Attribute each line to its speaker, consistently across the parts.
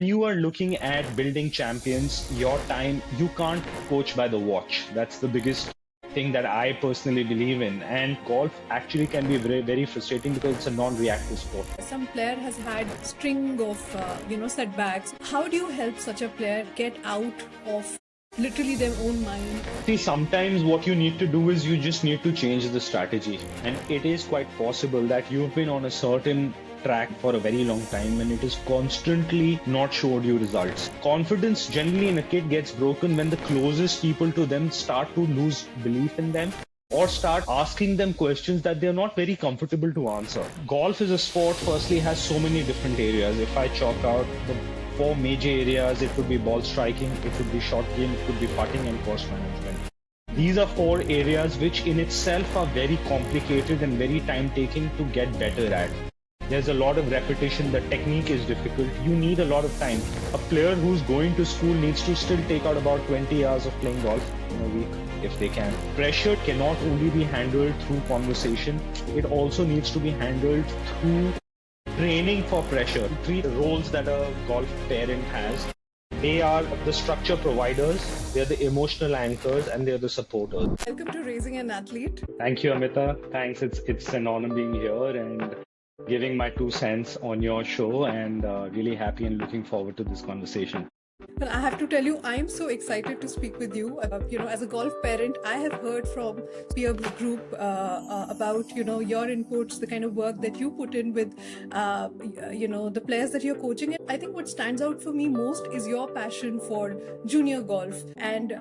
Speaker 1: You are looking at building champions, your time, you can't coach by the watch. That's the biggest thing that I personally believe in. And golf actually can be very, very frustrating because it's a non-reactive sport.
Speaker 2: Some player has had string of setbacks. How do you help such a player get out of literally their own mind?
Speaker 1: See, sometimes what you need to do is you just need to change the strategy. And it is quite possible that you've been on a certain track for a very long time and it is constantly not showed you results. Confidence generally in a kid gets broken when the closest people to them start to lose belief in them or start asking them questions that they're not very comfortable to answer. Golf is a sport, firstly, has so many different areas. If I chalk out the four major areas, it would be ball striking, it would be shot game, it could be putting and course management. These are four areas which in itself are very complicated and very time taking to get better at. There's a lot of repetition, the technique is difficult, you need a lot of time. A player who's going to school needs to still take out about 20 hours of playing golf in a week if they can. Pressure cannot only be handled through conversation, it also needs to be handled through training for pressure. Three roles that a golf parent has. They are the structure providers, they're the emotional anchors, and they're the supporters.
Speaker 2: Welcome to Raising an Athlete.
Speaker 1: Thank you, Amita. Thanks. It's an honor being here and giving my 2 cents on your show, and really happy and looking forward to this conversation.
Speaker 2: Well, I have to tell you, I'm so excited to speak with you. As a golf parent, I have heard from peer group about, your inputs, the kind of work that you put in with, the players that you're coaching. I think what stands out for me most is your passion for junior golf. And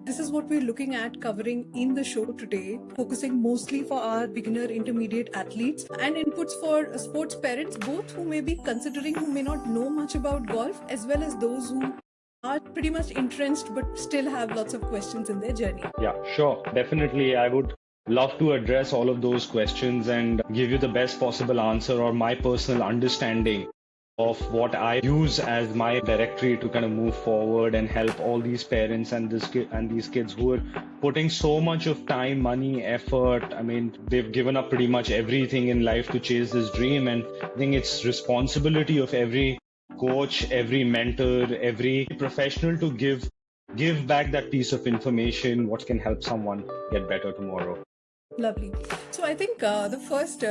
Speaker 2: this is what we're looking at covering in the show today, focusing mostly for our beginner intermediate athletes and inputs for sports parents, both who may be considering, who may not know much about golf, as well as those who are pretty much entrenched but still have lots of questions in their journey.
Speaker 1: Yeah, sure. Definitely. I would love to address all of those questions and give you the best possible answer or my personal understanding of what I use as my directory to kind of move forward and help all these parents and these kids who are putting so much of time, money, effort. I mean, they've given up pretty much everything in life to chase this dream, and I think it's responsibility of every coach, every mentor, every professional to give back that piece of information, what can help someone get better tomorrow.
Speaker 2: Lovely. So I think the first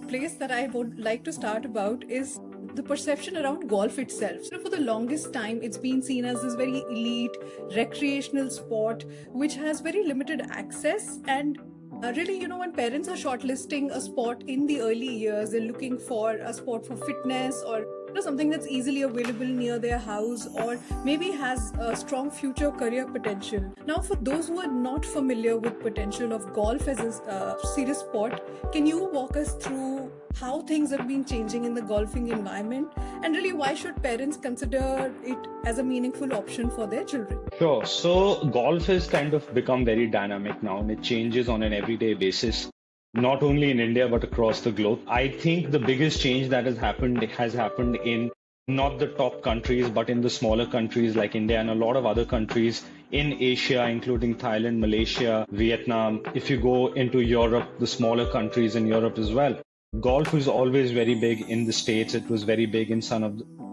Speaker 2: place that I would like to start about is the perception around golf itself. So for the longest time, it's been seen as this very elite recreational sport which has very limited access. And really, when parents are shortlisting a sport in the early years, they're looking for a sport for fitness or something that's easily available near their house or maybe has a strong future career potential. Now, for those who are not familiar with potential of golf as a serious sport, can you walk us through how things have been changing in the golfing environment and really why should parents consider it as a meaningful option for their children?
Speaker 1: Sure. So golf has kind of become very dynamic now and it changes on an everyday basis. Not only in India, but across the globe. I think the biggest change that has happened in not the top countries, but in the smaller countries like India and a lot of other countries in Asia, including Thailand, Malaysia, Vietnam. If you go into Europe, the smaller countries in Europe as well. Golf was always very big in the States. It was very big in some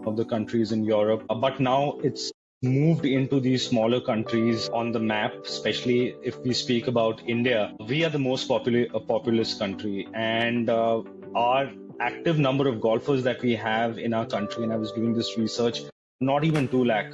Speaker 1: of the countries in Europe. But now it's moved into these smaller countries on the map, especially if we speak about India. We are the most populous country, and our active number of golfers that we have in our country, and I was doing this research, not even 2 lakh.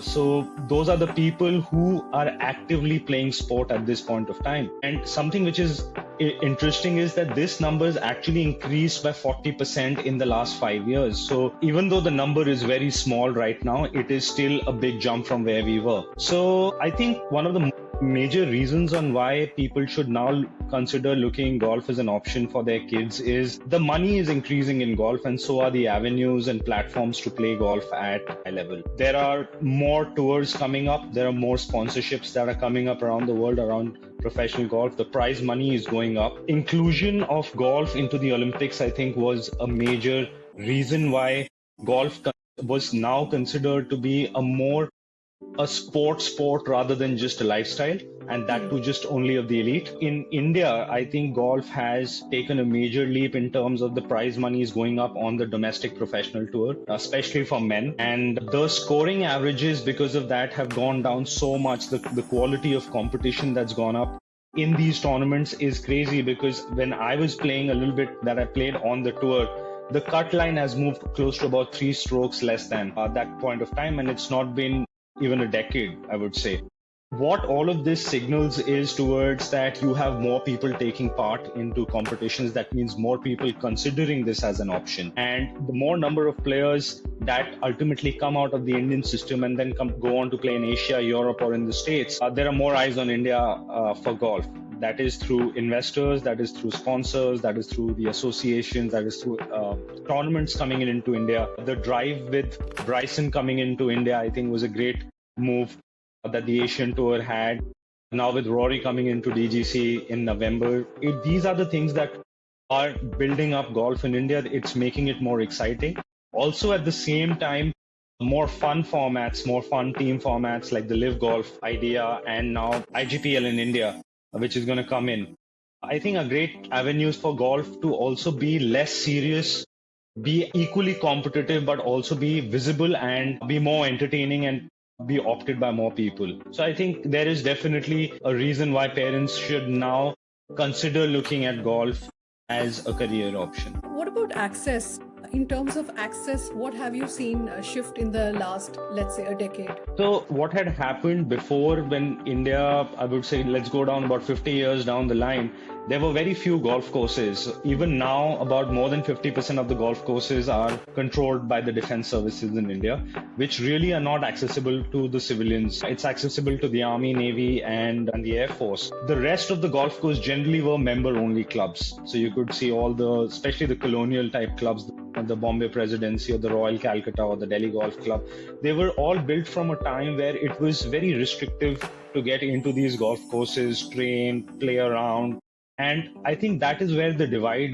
Speaker 1: So those are the people who are actively playing sport at this point of time. And something which is interesting is that this number has actually increased by 40% in the last 5 years. So even though the number is very small right now, it is still a big jump from where we were. So I think one of the major reasons on why people should now consider looking golf as an option for their kids is the money is increasing in golf, and so are the avenues and platforms to play golf at high level. There are more tours coming up. There are more sponsorships that are coming up around the world around professional golf. The prize money is going up. Inclusion of golf into the Olympics, I think, was a major reason why golf was now considered to be a more a sport rather than just a lifestyle, and that too just only of the elite. In India, I think golf has taken a major leap in terms of the prize money is going up on the domestic professional tour, especially for men. And the scoring averages because of that have gone down so much. The quality of competition that's gone up in these tournaments is crazy, because when I was playing a little bit that I played on the tour, the cut line has moved close to about 3 strokes less than at that point of time, and it's not been even a decade, I would say. What all of this signals is towards that you have more people taking part into competitions. That means more people considering this as an option. And the more number of players that ultimately come out of the Indian system and then go on to play in Asia, Europe, or in the States, there are more eyes on India for golf. That is through investors, that is through sponsors, that is through the associations, that is through tournaments coming into India. The drive with Bryson coming into India, I think, was a great move that the Asian Tour had. Now with Rory coming into DGC in November, these are the things that are building up golf in India. It's making it more exciting. Also, at the same time, more fun formats, more fun team formats like the Live Golf idea, and now IGPL in India, which is going to come in, I think, are great avenues for golf to also be less serious, be equally competitive, but also be visible and be more entertaining and be opted by more people. So I think there is definitely a reason why parents should now consider looking at golf as a career option.
Speaker 2: What about access? In terms of access, what have you seen shift in the last, let's say, a decade?
Speaker 1: So what had happened before, when India, I would say, let's go down about 50 years down the line, there were very few golf courses. Even now, about more than 50% of the golf courses are controlled by the defense services in India, which really are not accessible to the civilians. It's accessible to the Army, Navy, and the Air Force. The rest of the golf course generally were member-only clubs. So you could see all the, especially the colonial type clubs, the Bombay Presidency or the Royal Calcutta or the Delhi Golf Club, they were all built from a time where it was very restrictive to get into these golf courses, train, play around. And I think that is where the divide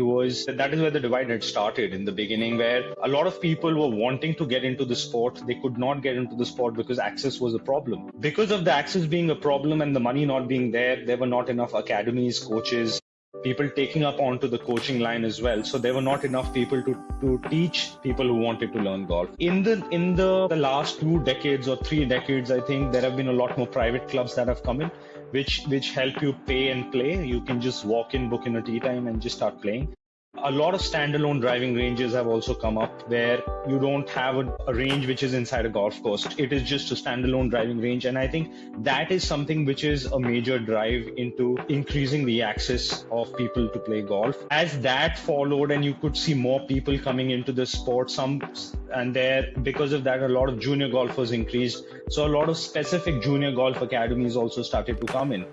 Speaker 1: had started in the beginning, where a lot of people were wanting to get into the sport. They could not get into the sport because access was a problem. Because of the access being a problem and the money not being there were not enough academies, coaches, people taking up onto the coaching line as well. So there were not enough people to teach people who wanted to learn golf. In the last 2 decades or 3 decades, I think there have been a lot more private clubs that have come in, which help you pay and play. You can just walk in, book in a tee time, and just start playing. A lot of standalone driving ranges have also come up, where you don't have a range which is inside a golf course. It is just a standalone driving range. And I think that is something which is a major drive into increasing the access of people to play golf. As that followed, and you could see more people coming into the sport, because of that, a lot of junior golfers increased. So a lot of specific junior golf academies also started to come in.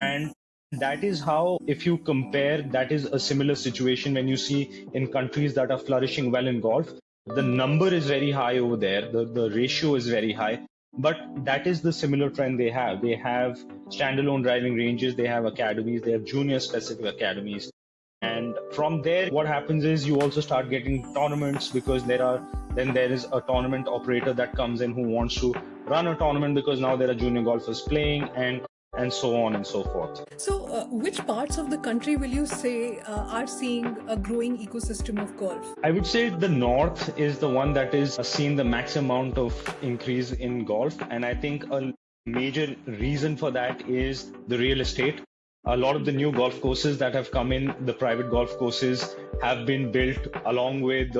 Speaker 1: And that is how, if you compare, that is a similar situation when you see in countries that are flourishing well in golf. The number is very high over there. The ratio is very high. But that is the similar trend they have. They have standalone driving ranges, they have academies, they have junior specific academies. And from there, what happens is you also start getting tournaments, because there is a tournament operator that comes in who wants to run a tournament because now there are junior golfers playing, and so on and so forth.
Speaker 2: So which parts of the country will you say are seeing a growing ecosystem of golf?
Speaker 1: I would say the north is the one that is seeing the max amount of increase in golf. And I think a major reason for that is the real estate. A lot of the new golf courses that have come in, the private golf courses, have been built along with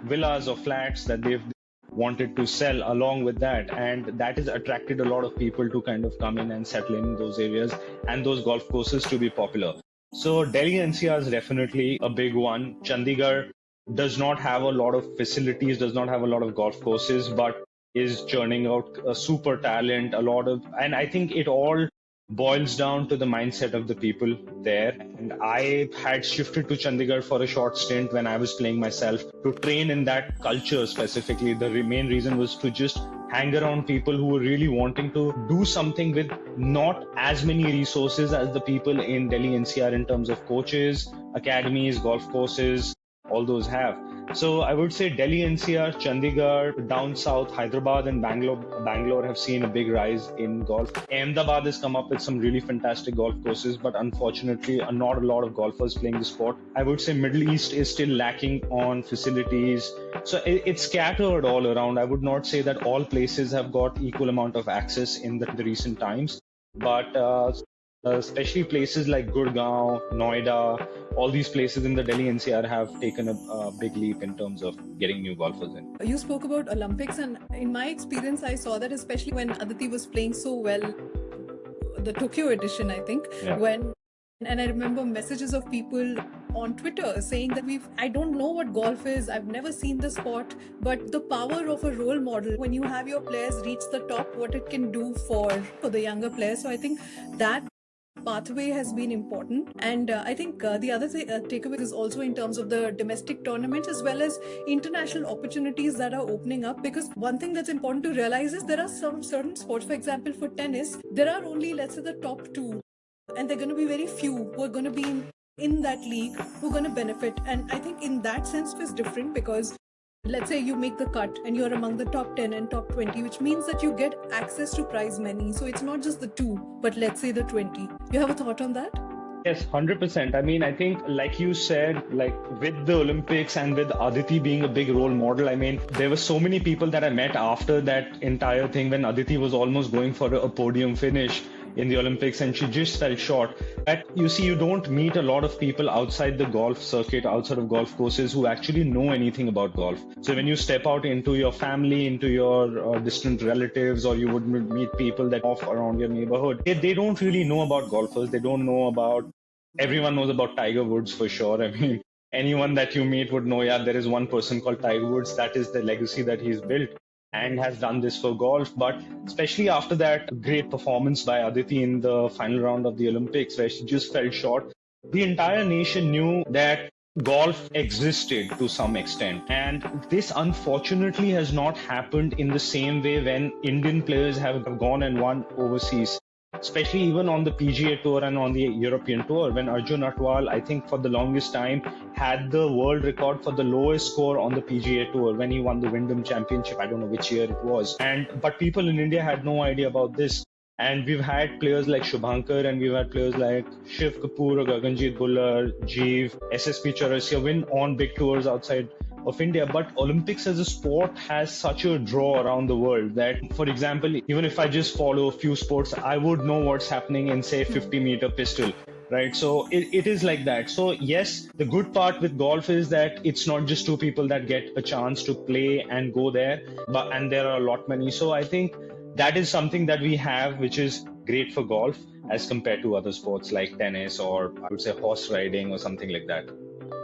Speaker 1: villas or flats that they've wanted to sell along with that, and that has attracted a lot of people to kind of come in and settle in those areas and those golf courses to be popular. So Delhi NCR is definitely a big one. Chandigarh does not have a lot of facilities, does not have a lot of golf courses, but is churning out a super talent, and I think it all boils down to the mindset of the people there. And I had shifted to Chandigarh for a short stint when I was playing myself to train in that culture specifically. The main reason was to just hang around people who were really wanting to do something with not as many resources as the people in Delhi NCR in terms of coaches, academies, golf courses, all those have. So I would say Delhi NCR, Chandigarh, down south, Hyderabad and Bangalore have seen a big rise in golf. Ahmedabad has come up with some really fantastic golf courses, but unfortunately not a lot of golfers playing the sport. I would say Middle East is still lacking on facilities. So it's scattered all around. I would not say that all places have got equal amount of access in the recent times, but especially places like Gurgaon, Noida, all these places in the Delhi NCR have taken a big leap in terms of getting new golfers in.
Speaker 2: You spoke about Olympics, and in my experience, I saw that especially when Aditi was playing so well, the Tokyo edition, I think, and I remember messages of people on Twitter saying that I don't know what golf is, I've never seen the sport, but the power of a role model, when you have your players reach the top, what it can do for the younger players. So I think that pathway has been important, and I think the other takeaway is also in terms of the domestic tournaments as well as international opportunities that are opening up, because one thing that's important to realize is there are some certain sports, for example for tennis, there are only, let's say, the top two, and there are going to be very few who are going to be in that league who are going to benefit. And I think in that sense it's different, because let's say you make the cut and you're among the top 10 and top 20, which means that you get access to prize money. So it's not just the 2, but let's say the 20. You have a thought on that?
Speaker 1: Yes, 100%. I mean, I think, like you said, like with the Olympics and with Aditi being a big role model, I mean, there were so many people that I met after that entire thing when Aditi was almost going for a podium finish in the Olympics and she just fell short. But you see, you don't meet a lot of people outside the golf circuit, outside of golf courses, who actually know anything about golf. So when you step out into your family, into your distant relatives, or you would meet people that off around your neighborhood, they don't really know about golfers. They don't know about, everyone knows about Tiger Woods for sure. I mean, anyone that you meet would know, yeah, there is one person called Tiger Woods. That is the legacy that he's built and has done this for golf. But especially after that great performance by Aditi in the final round of the Olympics, where she just fell short, the entire nation knew that golf existed to some extent. And this unfortunately has not happened in the same way when Indian players have gone and won overseas. Especially even on the PGA Tour and on the European Tour, when Arjun Atwal, I think for the longest time, had the world record for the lowest score on the PGA Tour when he won the Wyndham Championship. I don't know which year it was. But people in India had no idea about this. And we've had players like Shubhankar, and we've had players like Shiv Kapoor, Gaganjeet Bhullar, Jeev, SSP Chaurasia win on big tours outside of India. But Olympics as a sport has such a draw around the world that, for example, even if I just follow a few sports, I would know what's happening in, say, 50-meter pistol, right? So it is like that. So yes, the good part with golf is that it's not just 2 people that get a chance to play and go there, and there are a lot many. So I think that is something that we have, which is great for golf as compared to other sports like tennis, or I would say horse riding or something like that.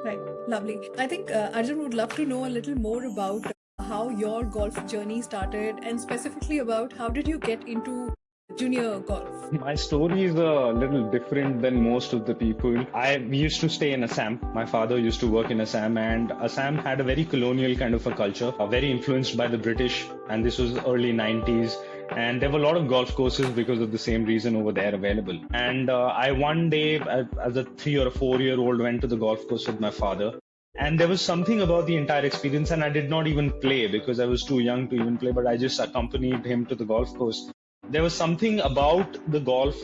Speaker 2: Right, lovely. I think Arjun would love to know a little more about how your golf journey started, and specifically about how did you get into junior golf?
Speaker 1: My story is a little different than most of the people. We used to stay in Assam. My father used to work in Assam, and Assam had a very colonial kind of a culture, very influenced by the British, and this was early 90s. And there were a lot of golf courses because of the same reason over there available. And I one day, as a 3 or 4 year old, went to the golf course with my father. And there was something about the entire experience, and I did not even play because I was too young to even play, but I just accompanied him to the golf course. There was something about the golf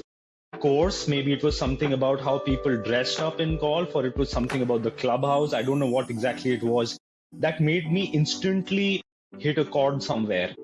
Speaker 1: course. Maybe it was something about how people dressed up in golf, or it was something about the clubhouse. I don't know what exactly it was that made me instantly hit a chord somewhere.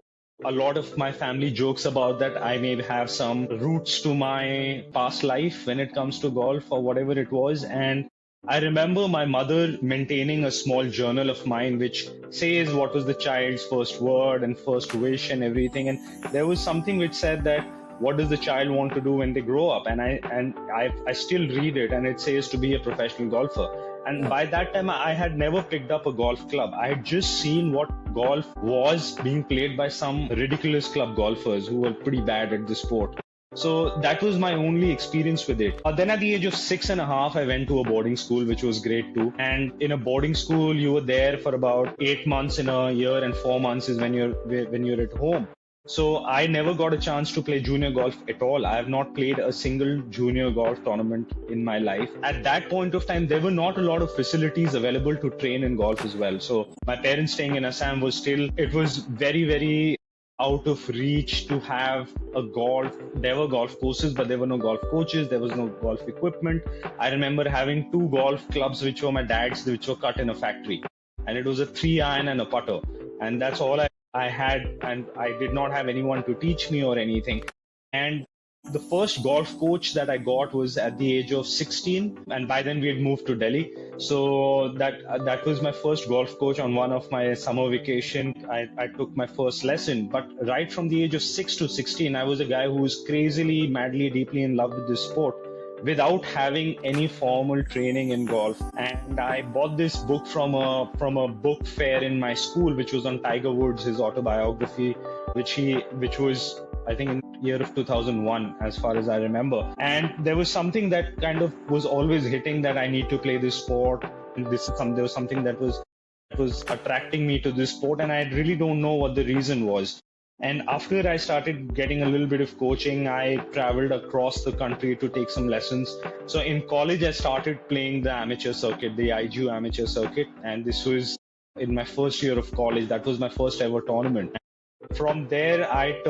Speaker 1: A lot of my family jokes about that I may have some roots to my past life when it comes to golf or whatever it was. And I remember my mother maintaining a small journal of mine which says what was the child's first word and first wish and everything. And there was something which said that what does the child want to do when they grow up? And I still read it, and it says to be a professional golfer. And by that time, I had never picked up a golf club. I had just seen what golf was being played by some ridiculous club golfers who were pretty bad at the sport. So that was my only experience with it. Then at the age of 6.5, I went to a boarding school, which was great too. And in a boarding school, you were there for about 8 months in a year, and 4 months is when you're at home. So I never got a chance to play junior golf at all. I have not played a single junior golf tournament in my life. At that point of time, there were not a lot of facilities available to train in golf as well. So my parents staying in Assam was still, it was very, very out of reach to have a golf. There were golf courses, but there were no golf coaches. There was no golf equipment. I remember having two golf clubs, which were my dad's, which were cut in a factory. And it was a 3-iron and a putter. And that's all I had, and I did not have anyone to teach me or anything. And the first golf coach that I got was at the age of 16, and by then we had moved to Delhi. So that was my first golf coach. On one of my summer vacation, I took my first lesson. But right from the age of 6 to 16, I was a guy who was crazily, madly, deeply in love with this sport without having any formal training in golf. And I bought this book from a book fair in my school, which was on Tiger Woods, his autobiography, which was, I think, in the year of 2001, as far as I remember. And there was something that kind of was always hitting, that I need to play this sport. There was something that was attracting me to this sport, and I really don't know what the reason was. And after I started getting a little bit of coaching, I traveled across the country to take some lessons. So in college, I started playing the amateur circuit, the IGU amateur circuit. And this was in my first year of college. That was my first ever tournament. From there, I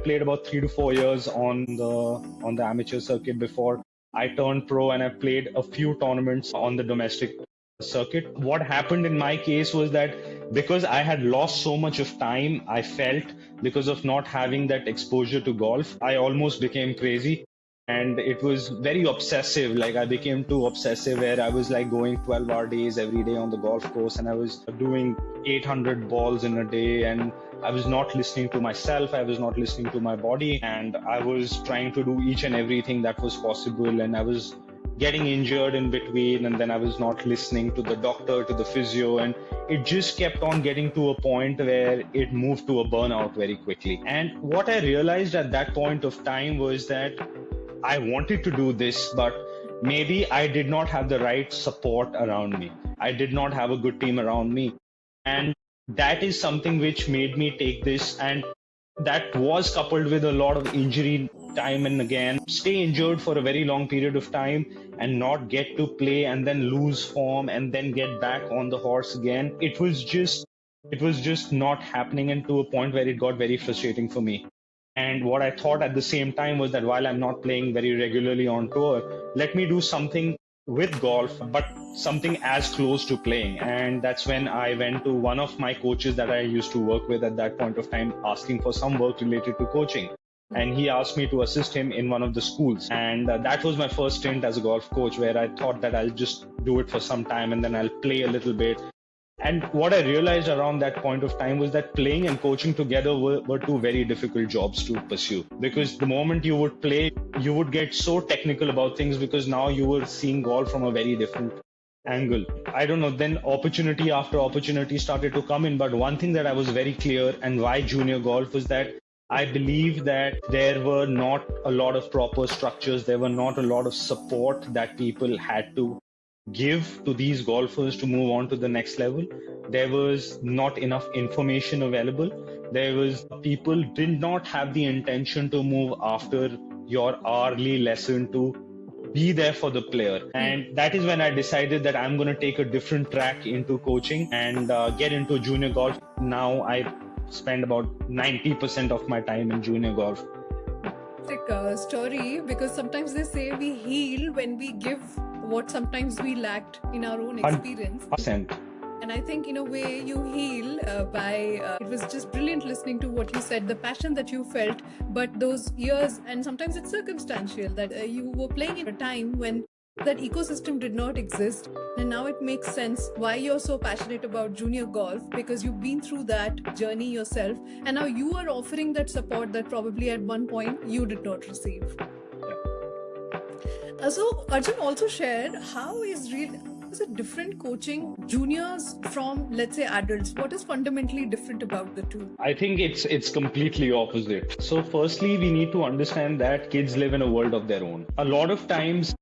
Speaker 1: played about 3 to 4 years on the amateur circuit before I turned pro, and I played a few tournaments on the domestic circuit. What happened in my case was that because I had lost so much of time, I felt, because of not having that exposure to golf, I almost became crazy. And it was very obsessive. Like, I became too obsessive, where I was like going 12-hour days every day on the golf course, and I was doing 800 balls in a day, and I was not listening to myself. I was not listening to my body, and I was trying to do each and everything that was possible, and I was getting injured in between, and then I was not listening to the doctor, to the physio, and it just kept on getting to a point where it moved to a burnout very quickly. And what I realized at that point of time was that I wanted to do this, but maybe I did not have the right support around me. I did not have a good team around me. And that is something which made me take this, and that was coupled with a lot of injury time and again, stay injured for a very long period of time and not get to play, and then lose form and then get back on the horse again. It was just not happening, and to a point where it got very frustrating for me. And what I thought at the same time was that while I'm not playing very regularly on tour, let me do something with golf, but something as close to playing. And that's when I went to one of my coaches that I used to work with at that point of time, asking for some work related to coaching. And he asked me to assist him in one of the schools. And that was my first stint as a golf coach, where I thought that I'll just do it for some time and then I'll play a little bit. And what I realized around that point of time was that playing and coaching together were two very difficult jobs to pursue. Because the moment you would play, you would get so technical about things, because now you were seeing golf from a very different angle. I don't know, then opportunity after opportunity started to come in. But one thing that I was very clear, and why junior golf, was that I believe that there were not a lot of proper structures. There were not a lot of support that people had to give to these golfers to move on to the next level. There was not enough information available. People did not have the intention to move after your hourly lesson to be there for the player. And that is when I decided that I'm going to take a different track into coaching and get into junior golf. Now I spend about 90% of my time in junior golf.
Speaker 2: Story, because sometimes they say we heal when we give what sometimes we lacked in our own experience.
Speaker 1: 100%.
Speaker 2: And I think in a way you heal it was just brilliant listening to what you said, the passion that you felt, but those years, and sometimes it's circumstantial, that you were playing in a time when that ecosystem did not exist. And now it makes sense why you're so passionate about junior golf, because you've been through that journey yourself, and now you are offering that support that probably at one point you did not receive. So Arjun also shared how is it different coaching juniors from, let's say, adults? What is fundamentally different about the two?
Speaker 1: I think it's completely opposite. So firstly, we need to understand that kids live in a world of their own. A lot of times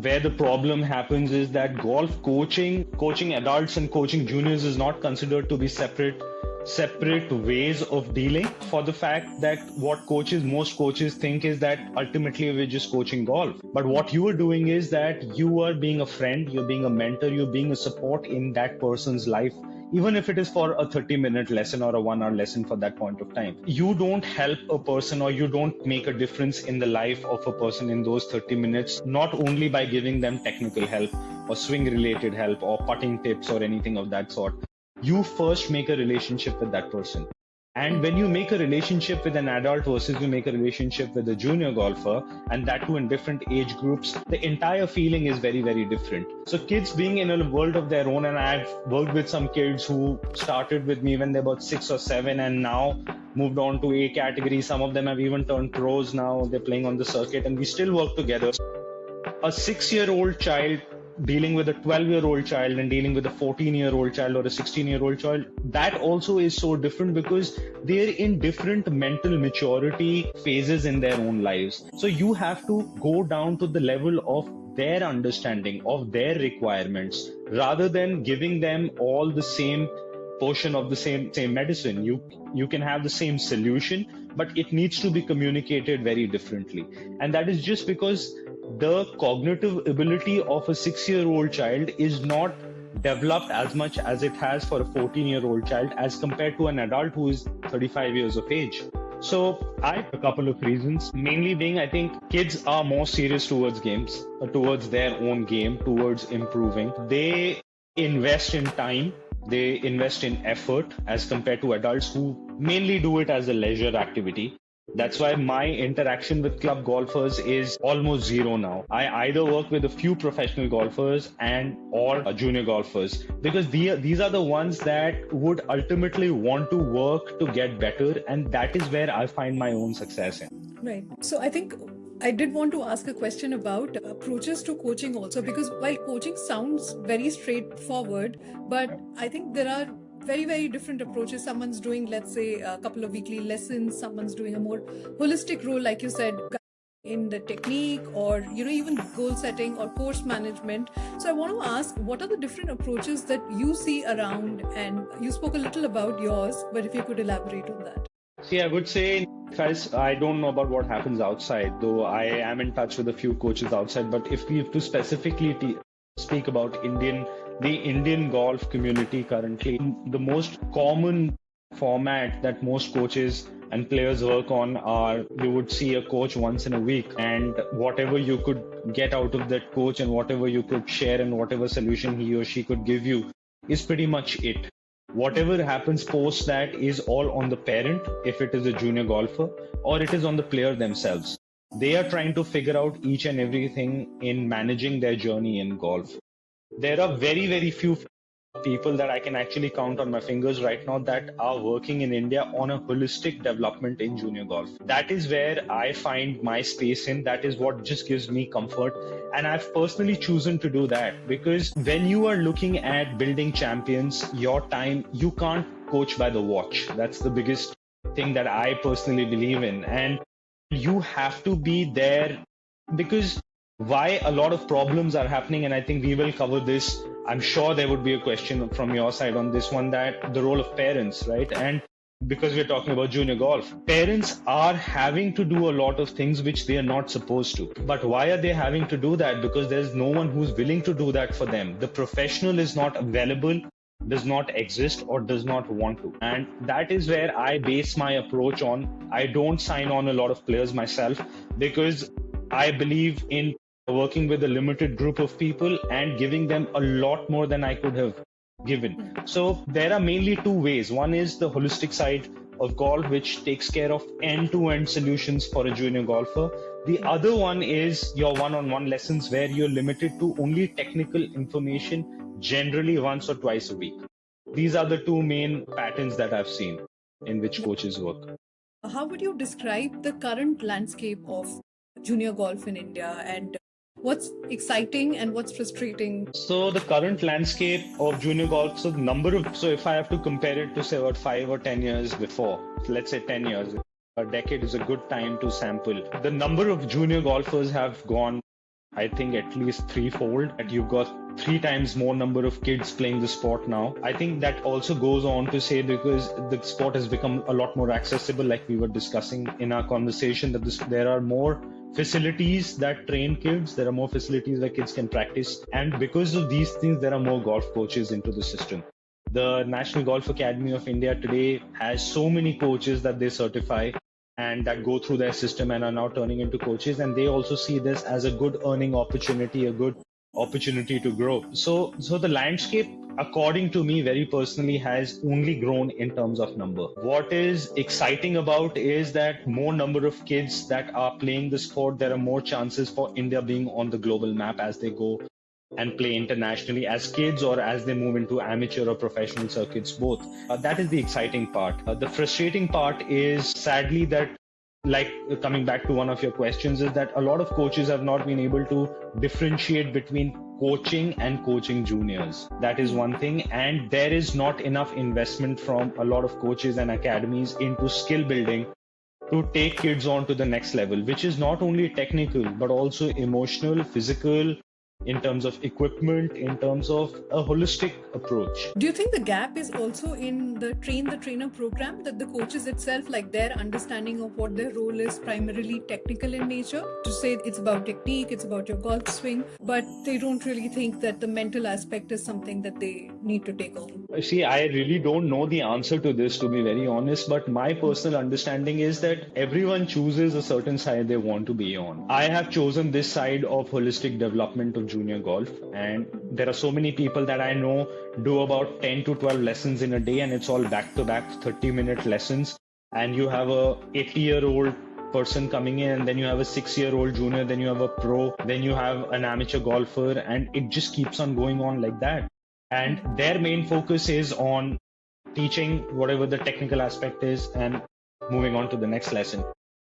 Speaker 1: where the problem happens is that golf coaching adults and coaching juniors is not considered to be separate separate ways of dealing, for the fact that what most coaches think is that ultimately we're just coaching golf. But what you are doing is that you are being a friend, you're being a mentor, you're being a support in that person's life, even if it is for a 30-minute lesson or a 1 hour lesson for that point of time. You don't help a person, or you don't make a difference in the life of a person in those 30 minutes, not only by giving them technical help or swing related help or putting tips or anything of that sort. You first make a relationship with that person. And when you make a relationship with an adult versus you make a relationship with a junior golfer, and that too in different age groups, the entire feeling is very, very different. So kids being in a world of their own, and I've worked with some kids who started with me when they were about 6 or 7 and now moved on to A category. Some of them have even turned pros now. They're playing on the circuit and we still work together. A 6-year-old child dealing with a 12-year-old child and dealing with a 14-year-old child or a 16-year-old child, that also is so different because they're in different mental maturity phases in their own lives. So you have to go down to the level of their understanding of their requirements rather than giving them all the same portion of the same medicine. You can have the same solution, but it needs to be communicated very differently. And that is just because the cognitive ability of a 6-year-old child is not developed as much as it has for a 14-year-old child as compared to an adult who is 35 years of age. So I have a couple of reasons, mainly being I think kids are more serious towards games, towards their own game, towards improving. They invest in time, they invest in effort as compared to adults who mainly do it as a leisure activity. That's why my interaction with club golfers is almost zero now. I either work with a few professional golfers or junior golfers, because these are the ones that would ultimately want to work to get better, and that is where I find my own success in.
Speaker 2: Right. So I think I did want to ask a question about approaches to coaching also, because while coaching sounds very straightforward, but I think there are very, very different approaches. Someone's doing, let's say, a couple of weekly lessons. Someone's doing a more holistic role, like you said, in the technique or, even goal setting or course management. So I want to ask, what are the different approaches that you see around? And you spoke a little about yours, but if you could elaborate on that.
Speaker 1: See, I would say, guys, I don't know about what happens outside, though I am in touch with a few coaches outside. But if we have to specifically speak about the Indian golf community currently, the most common format that most coaches and players work on are, you would see a coach once in a week, and whatever you could get out of that coach and whatever you could share and whatever solution he or she could give you is pretty much it. Whatever happens post that is all on the parent, if it is a junior golfer, or it is on the player themselves. They are trying to figure out each and everything in managing their journey in golf. There are very, very few people that I can actually count on my fingers right now that are working in India on a holistic development in junior golf. That is where I find my space in. That is what just gives me comfort. And I've personally chosen to do that, because when you are looking at building champions, your time, you can't coach by the watch. That's the biggest thing that I personally believe in. And you have to be there, because why a lot of problems are happening, and I think we will cover this. I'm sure there would be a question from your side on this one, that the role of parents, right? And because we're talking about junior golf, parents are having to do a lot of things which they are not supposed to. But why are they having to do that? Because there's no one who's willing to do that for them. The professional is not available, does not exist, or does not want to. And that is where I base my approach on. I don't sign on a lot of players myself, because I believe in working with a limited group of people and giving them a lot more than I could have given. So there are mainly two ways. One is the holistic side of golf, which takes care of end-to-end solutions for a junior golfer. The other one is your one-on-one lessons, where you're limited to only technical information, generally once or twice a week. These are the two main patterns that I've seen in which coaches work.
Speaker 2: How would you describe the current landscape of junior golf in India, and what's exciting and what's frustrating?
Speaker 1: So the current landscape of junior golf, so if I have to compare it to say about 5 or 10 years before, let's say 10 years, a decade is a good time to sample. The number of junior golfers have gone I think at least threefold. That you've got 3 times more number of kids playing the sport now. I think that also goes on to say, because the sport has become a lot more accessible, like we were discussing in our conversation, that there are more facilities that train kids. There are more facilities where kids can practice. And because of these things, there are more golf coaches into the system. The National Golf Academy of India today has so many coaches that they certify and that go through their system and are now turning into coaches. And they also see this as a good earning opportunity, a good opportunity to grow. So the landscape, according to me, very personally, has only grown in terms of number. What is exciting about is that more number of kids that are playing the sport, there are more chances for India being on the global map as they go and play internationally as kids or as they move into amateur or professional circuits, both. That is the exciting part. The frustrating part is sadly that, like coming back to one of your questions, is that a lot of coaches have not been able to differentiate between coaching and coaching juniors. That is one thing. And there is not enough investment from a lot of coaches and academies into skill building to take kids on to the next level, which is not only technical, but also emotional, physical, in terms of equipment, in terms of a holistic approach.
Speaker 2: Do you think the gap is also in the train the trainer program, that the coaches itself, like their understanding of what their role is, primarily technical in nature, to say it's about technique, it's about your golf swing, but they don't really think that the mental aspect is something that they need to take on?
Speaker 1: See, I really don't know the answer to this, to be very honest, but my personal understanding is that everyone chooses a certain side they want to be on. I have chosen this side of holistic development of junior golf, and there are so many people that I know do about 10 to 12 lessons in a day, and it's all back-to-back 30-minute lessons, and you have a 80-year-old person coming in, and then you have a 6-year-old junior, then you have a pro, then you have an amateur golfer, and it just keeps on going on like that. And their main focus is on teaching whatever the technical aspect is and moving on to the next lesson.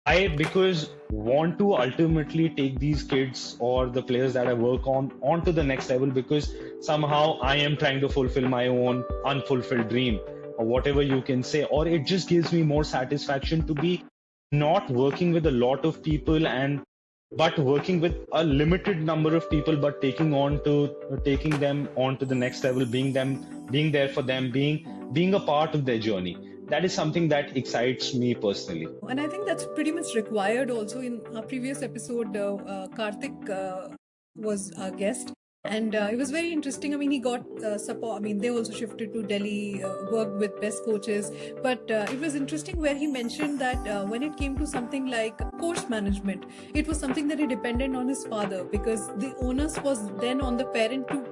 Speaker 1: I, because want to ultimately take these kids or the players that I work on onto the next level, because somehow I am trying to fulfill my own unfulfilled dream, or whatever you can say, or it just gives me more satisfaction to be not working with a lot of people, but working with a limited number of people, but taking them on to the next level, being there for them, being a part of their journey. That is something that excites me personally.
Speaker 2: And I think that's pretty much required also. In our previous episode, Karthik was our guest, and it was very interesting. I mean, he got support. I mean, they also shifted to Delhi, worked with best coaches. But it was interesting where he mentioned that when it came to something like course management, it was something that he depended on his father, because the onus was then on the parent to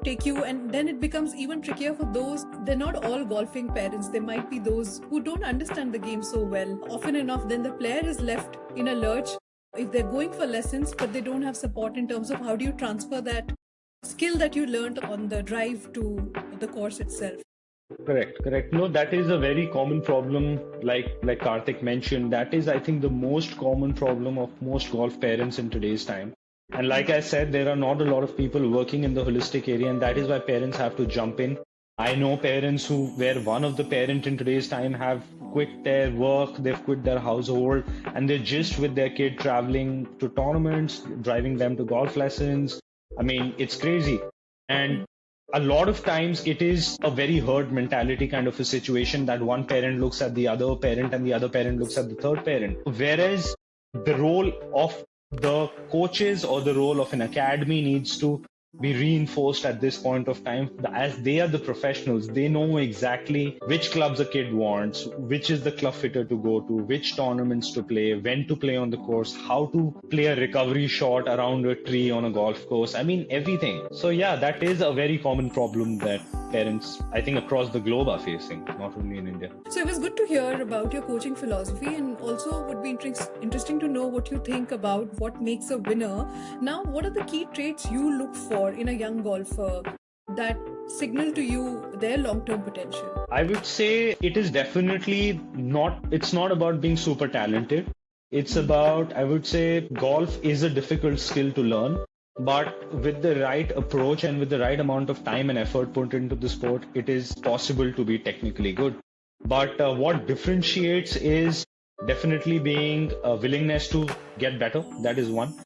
Speaker 2: take you. And then it becomes even trickier for those. They're not all golfing parents. There might be those who don't understand the game so well. Often enough, then the player is left in a lurch if they're going for lessons, but they don't have support in terms of how do you transfer that skill that you learned on the drive to the course itself.
Speaker 1: Correct. No, that is a very common problem, like Karthik mentioned. That is, I think, the most common problem of most golf parents in today's time. And like I said, there are not a lot of people working in the holistic area, and that is why parents have to jump in. I know parents where one of the parent in today's time have quit their work, they've quit their household, and they're just with their kid traveling to tournaments, driving them to golf lessons. I mean, it's crazy. And a lot of times it is a very herd mentality kind of a situation, that one parent looks at the other parent and the other parent looks at the third parent. Whereas the role of the coaches or the role of an academy needs to be reinforced at this point of time, as they are the professionals. They know exactly which clubs a kid wants, which is the club fitter to go to, which tournaments to play, when to play on the course, how to play a recovery shot around a tree on a golf course. I mean, everything. So yeah, that is a very common problem that parents, I think, across the globe are facing, not only in India.
Speaker 2: So it was good to hear about your coaching philosophy, and also would be interesting to know what you think about what makes a winner. Now, what are the key traits you look for in a young golfer that signal to you their long-term potential?
Speaker 1: I would say it is definitely it's not about being super talented. It's about, I would say, golf is a difficult skill to learn, but with the right approach and with the right amount of time and effort put into the sport, it is possible to be technically good. But what differentiates is definitely being a willingness to get better. That is one.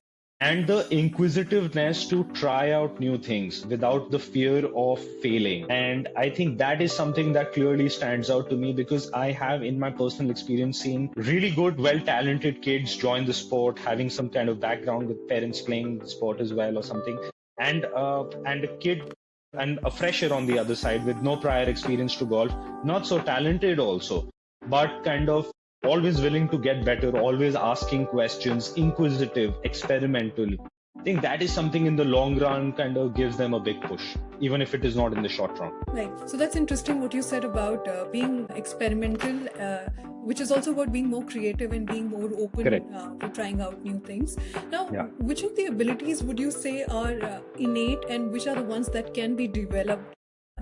Speaker 1: and the inquisitiveness to try out new things without the fear of failing. And I think that is something that clearly stands out to me, because I have, in my personal experience, seen really good, well-talented kids join the sport, having some kind of background with parents playing the sport as well or something, and a kid and a fresher on the other side with no prior experience to golf, not so talented also, but kind of always willing to get better, always asking questions, inquisitive, experimental. I think that is something in the long run kind of gives them a big push, even if it is not in the short run.
Speaker 2: Right. So that's interesting what you said about being experimental, which is also about being more creative and being more open to trying out new things. Now, which of the abilities would you say are innate and which are the ones that can be developed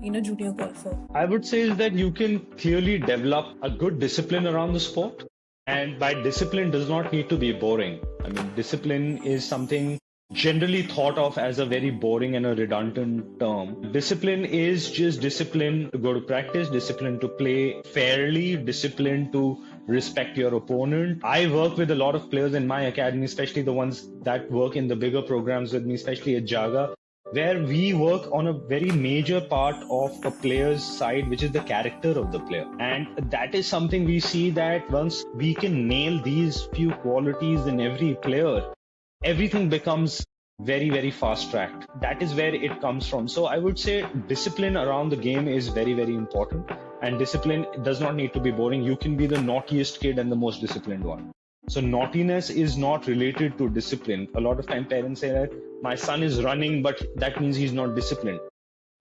Speaker 2: in a junior golfer?
Speaker 1: I would say is that you can clearly develop a good discipline around the sport. And by discipline does not need to be boring. I mean, discipline is something generally thought of as a very boring and a redundant term. Discipline is just discipline to go to practice, discipline to play fairly, discipline to respect your opponent. I work with a lot of players in my academy, especially the ones that work in the bigger programs with me, especially at Jaga, where we work on a very major part of a player's side, which is the character of the player. And that is something we see that once we can nail these few qualities in every player, everything becomes very, very fast tracked. That is where it comes from. So I would say discipline around the game is very, very important. And discipline does not need to be boring. You can be the naughtiest kid and the most disciplined one. So naughtiness is not related to discipline. A lot of time parents say that my son is running, but that means he's not disciplined.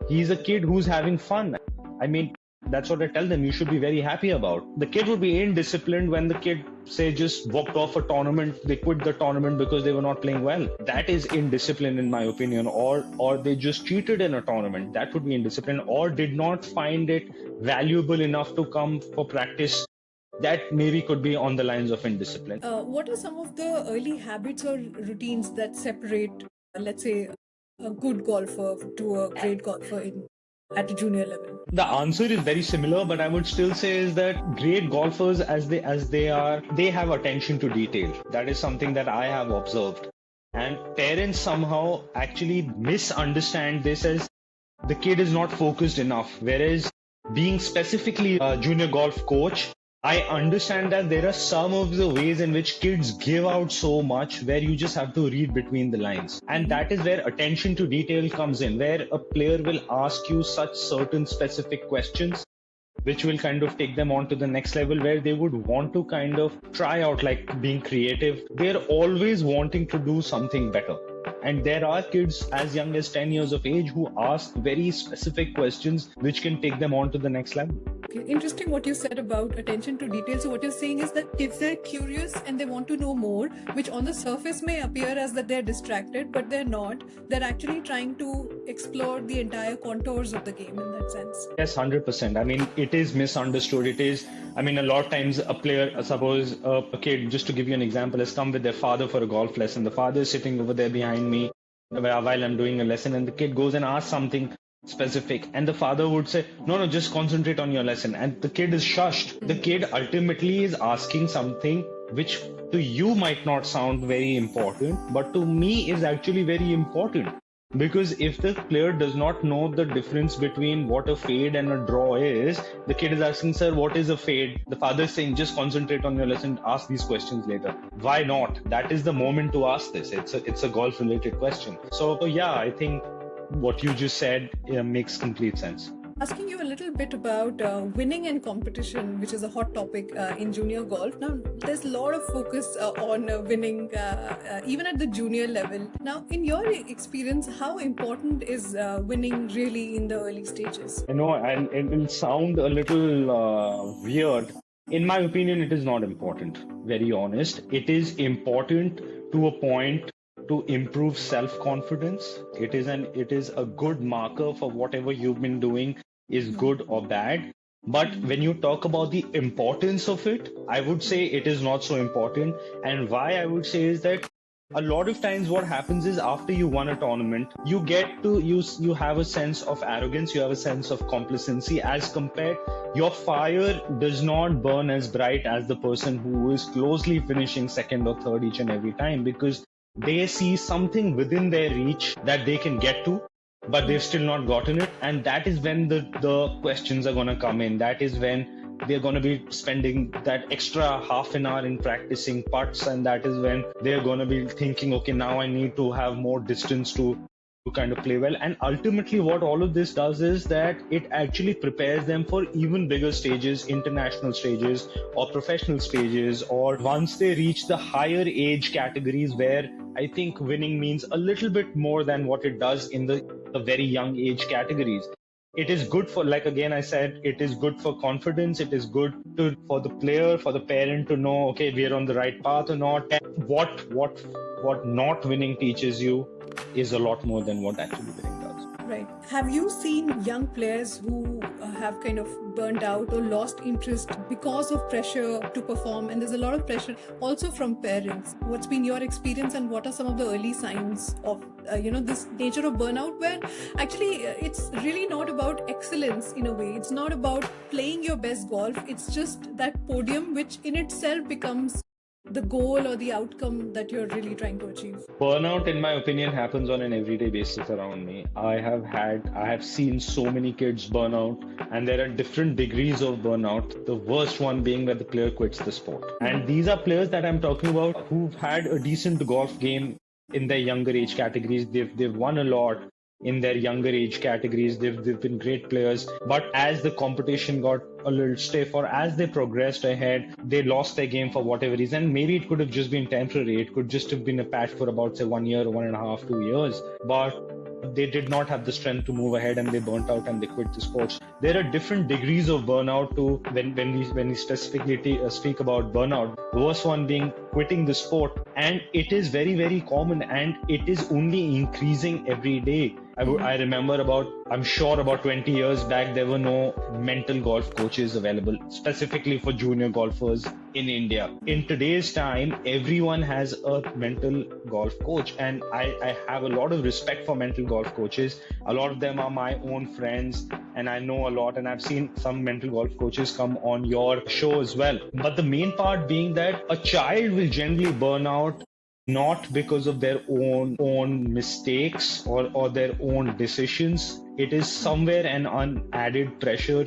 Speaker 1: He's a kid who's having fun. I mean, that's what I tell them you should be very happy about. The kid would be indisciplined when the kid, say, just walked off a tournament, they quit the tournament because they were not playing well. That is indiscipline in my opinion. Or they just cheated in a tournament. That would be indiscipline. Or did not find it valuable enough to come for practice. That maybe could be on the lines of indiscipline.
Speaker 2: What are some of the early habits or routines that separate, let's say, a good golfer to a great golfer at a junior level?
Speaker 1: The answer is very similar, but I would still say is that great golfers, as they are, they have attention to detail. That is something that I have observed. And parents somehow actually misunderstand this as the kid is not focused enough. Whereas being specifically a junior golf coach, I understand that there are some of the ways in which kids give out so much where you just have to read between the lines. And that is where attention to detail comes in, where a player will ask you such certain specific questions which will kind of take them on to the next level, where they would want to kind of try out, like being creative. They're always wanting to do something better. And there are kids as young as 10 years of age who ask very specific questions which can take them on to the next level.
Speaker 2: Okay, interesting what you said about attention to detail. So what you're saying is that if they're curious and they want to know more, which on the surface may appear as that they're distracted, but they're not. They're actually trying to explore the entire contours of the game in that sense.
Speaker 1: Yes, 100%. I mean, it is misunderstood. It is, I mean, a lot of times a player, suppose a kid, just to give you an example, has come with their father for a golf lesson. The father is sitting over there behind me while I'm doing a lesson, and the kid goes and asks something specific, and the father would say, no, just concentrate on your lesson, and the kid is shushed. The kid ultimately is asking something which to you might not sound very important, but to me is actually very important. Because if the player does not know the difference between what a fade and a draw is, the kid is asking, sir, what is a fade? The father is saying, just concentrate on your lesson, ask these questions later. Why not? That is the moment to ask this. It's a golf related question. So yeah, I think what you just said makes complete sense.
Speaker 2: Asking you a little bit about winning and competition, which is a hot topic in junior golf. Now, there's a lot of focus on winning, even at the junior level. Now, in your experience, how important is winning really in the early stages?
Speaker 1: You know, and it will sound a little weird. In my opinion, it is not important, very honest. It is important to a point to improve self-confidence. It is a good marker for whatever you've been doing is good or bad. But when you talk about the importance of it, I would say it is not so important. And why I would say is that a lot of times what happens is after you won a tournament, you have a sense of arrogance, you have a sense of complacency, as compared your fire does not burn as bright as the person who is closely finishing second or third each and every time, because they see something within their reach that they can get to, but they've still not gotten it. And that is when the questions are going to come in. That is when they're going to be spending that extra half an hour in practicing putts, and that is when they're going to be thinking, okay, now I need to have more distance to kind of play well. And ultimately what all of this does is that it actually prepares them for even bigger stages, international stages or professional stages, or once they reach the higher age categories where I think winning means a little bit more than what it does in the very young age categories. It is good for, like again I said, it is good for confidence. It is good for the player, for the parent to know, okay, we are on the right path or not. And what not winning teaches you is a lot more than what actually winning does.
Speaker 2: Right. Have you seen young players who have kind of burnt out or lost interest because of pressure to perform? And there's a lot of pressure also from parents. What's been your experience, and what are some of the early signs of this nature of burnout, where actually it's really not about excellence in a way. It's not about playing your best golf. It's just that podium, which in itself becomes the goal or the outcome that you're really trying to achieve.
Speaker 1: Burnout, in my opinion, happens on an everyday basis around me. I have seen so many kids burn out, and there are different degrees of burnout. The worst one being where the player quits the sport. And these are players that I'm talking about who've had a decent golf game in their younger age categories. They've won a lot in their younger age categories. They've been great players, but as the competition got a little stiff, or as they progressed ahead, they lost their game for whatever reason. Maybe it could have just been temporary. It could just have been a patch for about, say, 1 year, 1.5, 2 years, but they did not have the strength to move ahead, and they burnt out and they quit the sports. There are different degrees of burnout too. When we specifically speak about burnout, the worst one being quitting the sport, and it is very, very common, and it is only increasing every day. I remember I'm sure about 20 years back, there were no mental golf coaches available specifically for junior golfers in India. In today's time, everyone has a mental golf coach, and I have a lot of respect for mental golf coaches. A lot of them are my own friends, and I know a lot, and I've seen some mental golf coaches come on your show as well. But the main part being that a child will generally burn out not because of their own mistakes or their own decisions. It is somewhere an added pressure.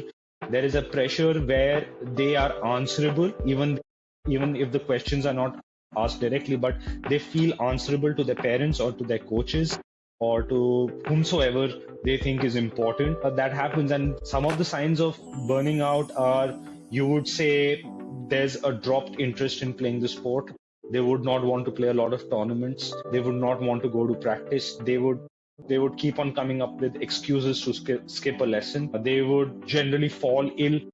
Speaker 1: There is a pressure where they are answerable, even if the questions are not asked directly, but they feel answerable to their parents or to their coaches or to whomsoever they think is important. That happens, and some of the signs of burning out are, you would say, there's a dropped interest in playing the sport. They would not want to play a lot of tournaments. They would not want to go to practice. They would keep on coming up with excuses to skip a lesson. They would generally physically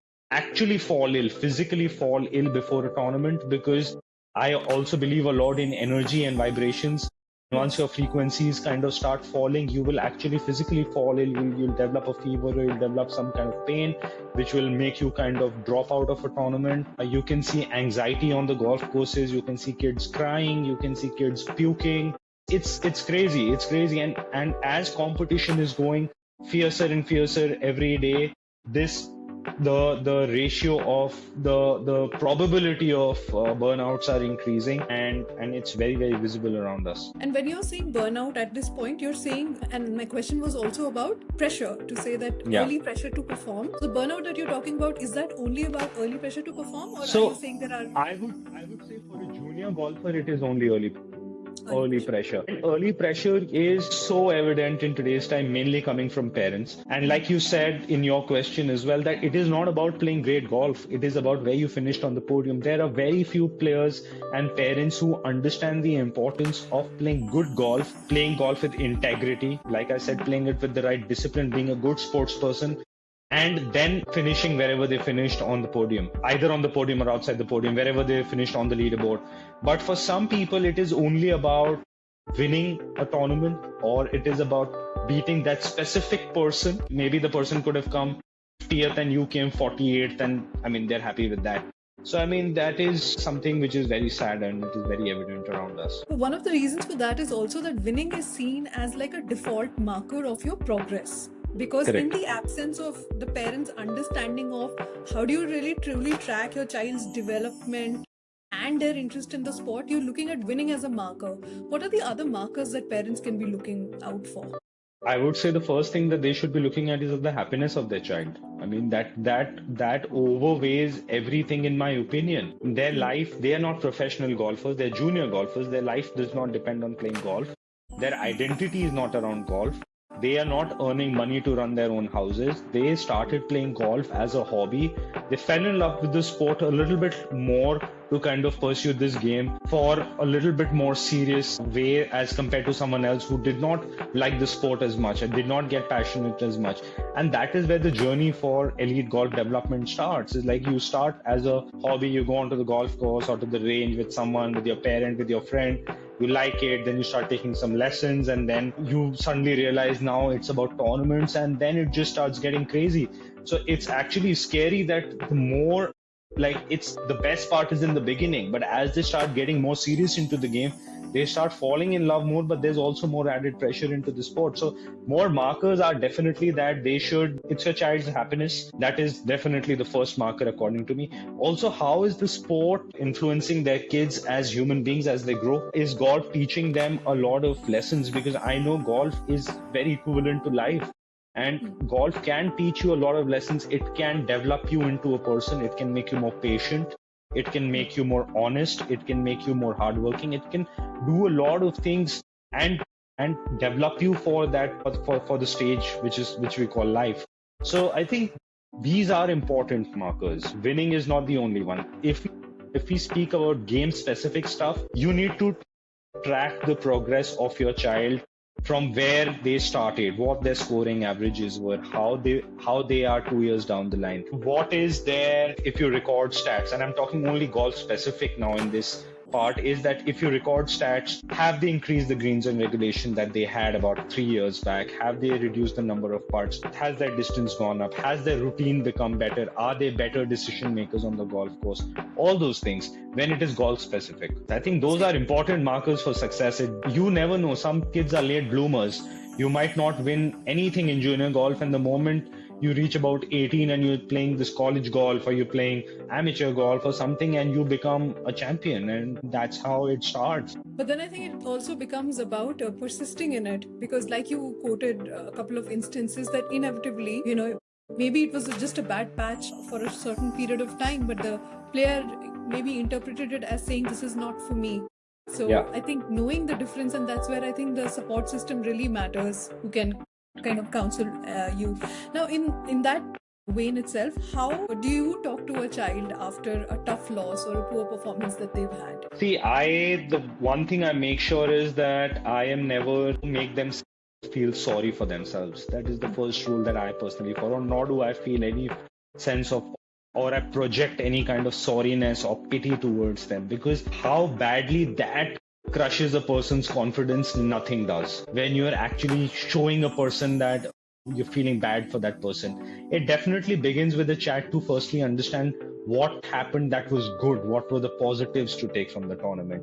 Speaker 1: fall ill before a tournament, because I also believe a lot in energy and vibrations. Once your frequencies kind of start falling, you will actually physically fall ill. You'll develop a fever, or you'll develop some kind of pain, which will make you kind of drop out of a tournament. You can see anxiety on the golf courses. You can see kids crying. You can see kids puking. It's crazy. It's crazy. And as competition is going fiercer and fiercer every day, the ratio of the probability of burnouts are increasing, and it's very, very visible around us.
Speaker 2: And when you're saying burnout at this point, you're saying, and my question was also about pressure, to say that early pressure to perform. The burnout that you're talking about, is that only about early pressure to perform, or are you saying there are?
Speaker 1: I would say for a junior golfer, it is only early pressure. And early pressure is so evident in today's time, mainly coming from parents. And like you said in your question as well, that it is not about playing great golf. It is about where you finished on the podium. There are very few players and parents who understand the importance of playing good golf, playing golf with integrity. Like I said, playing it with the right discipline, being a good sports person, and then finishing wherever they finished on the podium, either on the podium or outside the podium, wherever they finished on the leaderboard. But for some people, it is only about winning a tournament, or it is about beating that specific person. Maybe the person could have come 50th and you came 48th, and they're happy with that. So that is something which is very sad, and it is very evident around us.
Speaker 2: One of the reasons for that is also that winning is seen as like a default marker of your progress. Because Correct. In the absence of the parents' understanding of how do you really truly track your child's development, and their interest in the sport, you're looking at winning as a marker. What are the other markers that parents can be looking out for?
Speaker 1: I would say the first thing that they should be looking at is the happiness of their child. I mean that overweighs everything in my opinion. Their life, they are not professional golfers, they're junior golfers. Their life does not depend on playing golf. Their identity is not around golf. They are not earning money to run their own houses. They started playing golf as a hobby. They fell in love with the sport a little bit more to kind of pursue this game for a little bit more serious way as compared to someone else who did not like the sport as much and did not get passionate as much. And that is where the journey for elite golf development starts. It's like you start as a hobby, you go onto the golf course or to the range with someone, with your parent, with your friend. You like it, then you start taking some lessons, and then you suddenly realize now it's about tournaments, and then it just starts getting crazy. So it's actually scary that the more, like, it's the best part is in the beginning, but as they start getting more serious into the game, they start falling in love more, but there's also more added pressure into the sport. So more markers are definitely that they should, it's your child's happiness. That is definitely the first marker according to me. Also, how is the sport influencing their kids as human beings as they grow? Is golf teaching them a lot of lessons? Because I know golf is very equivalent to life. And golf can teach you a lot of lessons. It can develop you into a person. It can make you more patient. It can make you more honest. It can make you more hardworking. It can do a lot of things and develop you for that for the stage which we call life. So I think these are important markers. Winning is not the only one. If we speak about game specific stuff, you need to track the progress of your child from where they started, what their scoring averages were, how they are 2 years down the line, what is their, if you record stats, and I'm talking only golf specific now in this part, is that if you record stats, have they increased the greens and regulation that they had about 3 years back? Have they reduced the number of putts? Has their distance gone up? Has their routine become better? Are they better decision makers on the golf course? All those things when it is golf specific. I think those are important markers for success. You never know. Some kids are late bloomers. You might not win anything in junior golf, and the moment you reach about 18 and you're playing this college golf or you're playing amateur golf or something and you become a champion, and that's how it starts.
Speaker 2: But then I think it also becomes about persisting in it, because like you quoted a couple of instances that inevitably, maybe it was just a bad patch for a certain period of time, but the player maybe interpreted it as saying this is not for me. So yeah. I think knowing the difference, and that's where I think the support system really matters, who can kind of counsel you. Now, in that vein itself, how do you talk to a child after a tough loss or a poor performance that they've had?
Speaker 1: See, the one thing I make sure is that I am never make them feel sorry for themselves. That is the first rule that I personally follow, nor do I feel any sense of, or I project any kind of sorriness or pity towards them, because how badly that crushes a person's confidence, nothing does. When you're actually showing a person that you're feeling bad for that person, it definitely begins with a chat to firstly understand what happened that was good, what were the positives to take from the tournament.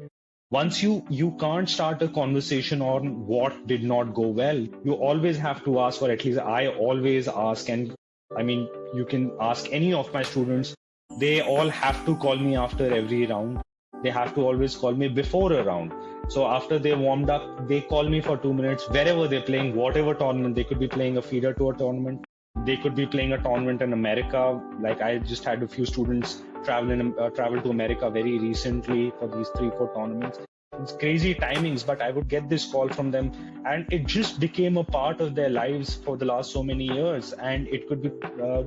Speaker 1: Once you can't start a conversation on what did not go well, you always have to ask, or at least I always ask, and I mean, you can ask any of my students, they all have to call me after every round. They have to always call me before a round. So after they warmed up, they call me for 2 minutes, wherever they're playing, whatever tournament. They could be playing a feeder tour tournament. They could be playing a tournament in America. Like I just had a few students travel to America very recently for these 3-4 tournaments. It's crazy timings, but I would get this call from them, and it just became a part of their lives for the last so many years. And it could be